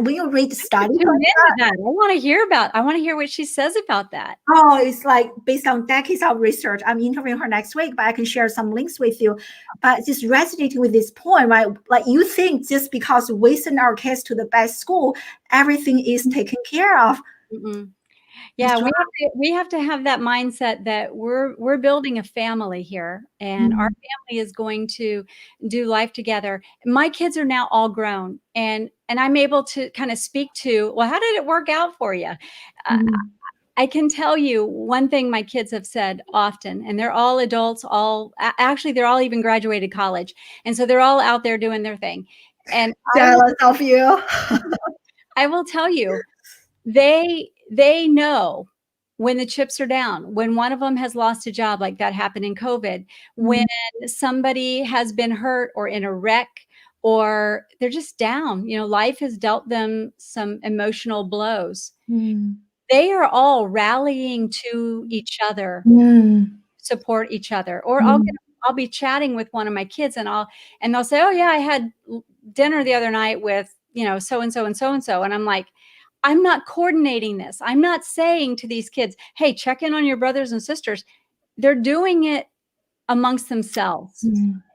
when you read the study, Tune into that. I want to hear what she says about that. oh, it's like based on decades of research. I'm interviewing her next week, but I can share some links with you. But just resonating with this point, right? Like you think just because we send our kids to the best school, everything is taken care of. Mm-mm. Yeah, we have to have that mindset that we're building a family here, and our family is going to do life together. My kids are now all grown, and I'm able to kind of speak to, well, how did it work out for you? I can tell you one thing my kids have said often, and they're all adults, actually they're all even graduated college, and so they're all out there doing their thing. And Jealous of you. I will tell you, they know when the chips are down, when one of them has lost a job, like that happened in COVID, when somebody has been hurt or in a wreck, or they're just down, life has dealt them some emotional blows. They are all rallying to each other, support each other. Or I'll be chatting with one of my kids, and they'll say, oh yeah, I had dinner the other night with, so-and-so and so-and-so. And I'm like, I'm not coordinating this. I'm not saying to these kids, hey, check in on your brothers and sisters. They're doing it amongst themselves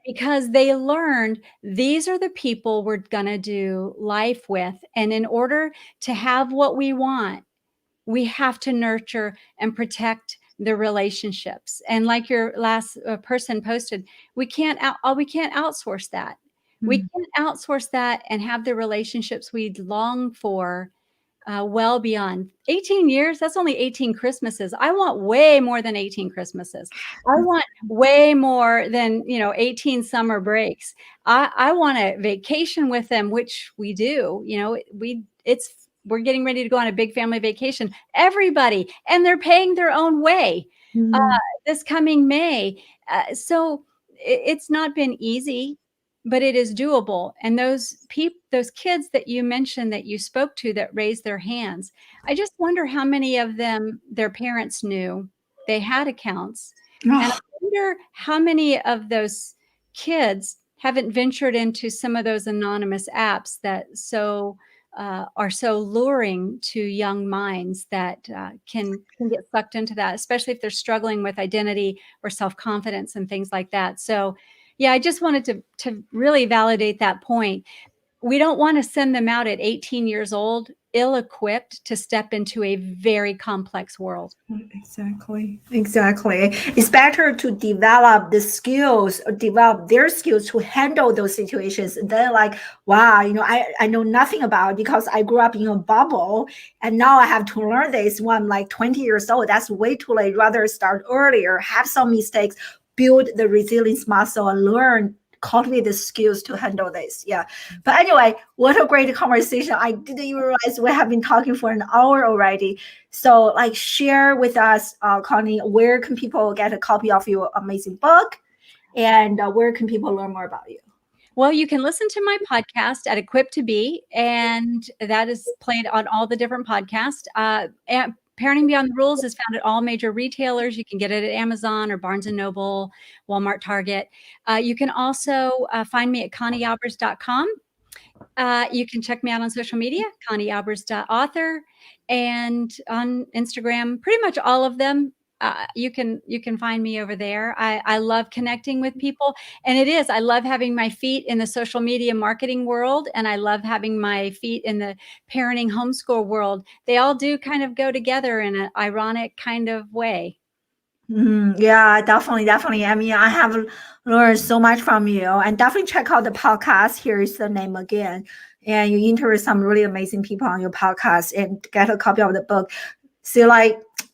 because they learned these are the people we're going to do life with. And in order to have what we want, we have to nurture and protect the relationships. And like your last person posted, we can't outsource that. We can't outsource that and have the relationships we long for well beyond 18 years. That's only 18 Christmases. I want way more than 18 Christmases. I want way more than, 18 summer breaks. I want a vacation with them, which we do. We're getting ready to go on a big family vacation. Everybody, and they're paying their own way this coming May. So it's not been easy, but it is doable. And those kids that you mentioned that you spoke to that raised their hands, I just wonder how many of them, their parents knew they had accounts. And I wonder how many of those kids haven't ventured into some of those anonymous apps that are so luring to young minds that can get sucked into that, especially if they're struggling with identity or self-confidence and things like that. So yeah, I just wanted to really validate that point. We don't want to send them out at 18 years old, ill-equipped to step into a very complex world. Exactly. It's better to develop the skills, or develop their skills to handle those situations than like, wow, I know nothing about it because I grew up in a bubble and now I have to learn this when I'm like 20 years old. That's way too late. Rather start earlier, have some mistakes, build the resilience muscle and cultivate the skills to handle this. Yeah. But anyway, what a great conversation. I didn't even realize we have been talking for an hour already. So share with us, Connie, where can people get a copy of your amazing book, and where can people learn more about you? Well, you can listen to my podcast at Equipped to Be, and that is played on all the different podcasts. And Parenting Beyond the Rules is found at all major retailers. You can get it at Amazon or Barnes & Noble, Walmart, Target. You can also find me at conniealbers.com. You can check me out on social media, conniealbers.author, and on Instagram, pretty much all of them. You can find me over there. I love connecting with people, and I love having my feet in the social media marketing world, and I love having my feet in the parenting homeschool world. They all do kind of go together in an ironic kind of way. Yeah, definitely. I mean, I have learned so much from you, and definitely check out the podcast. Here is the name again. And you interview some really amazing people on your podcast and get a copy of the book. So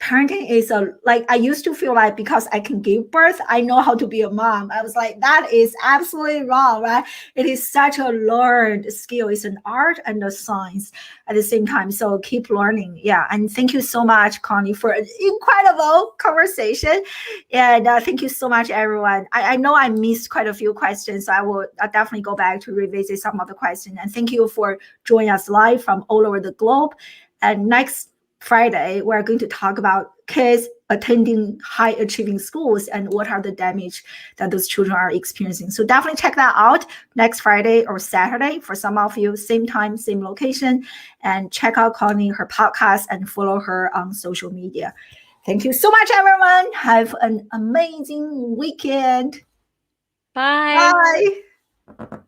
parenting is I used to feel like because I can give birth, I know how to be a mom. I was like, that is absolutely wrong, right? It is such a learned skill. It's an art and a science at the same time. So keep learning. Yeah. And thank you so much, Connie, for an incredible conversation. And thank you so much, everyone. I know I missed quite a few questions, so I will definitely go back to revisit some of the questions. And thank you for joining us live from all over the globe. And next Friday, we're going to talk about kids attending high achieving schools and what are the damage that those children are experiencing. So definitely check that out next Friday or Saturday for some of you, same time, same location, and check out Connie, her podcast, and follow her on social media. Thank you so much, everyone. Have an amazing weekend. Bye. Bye.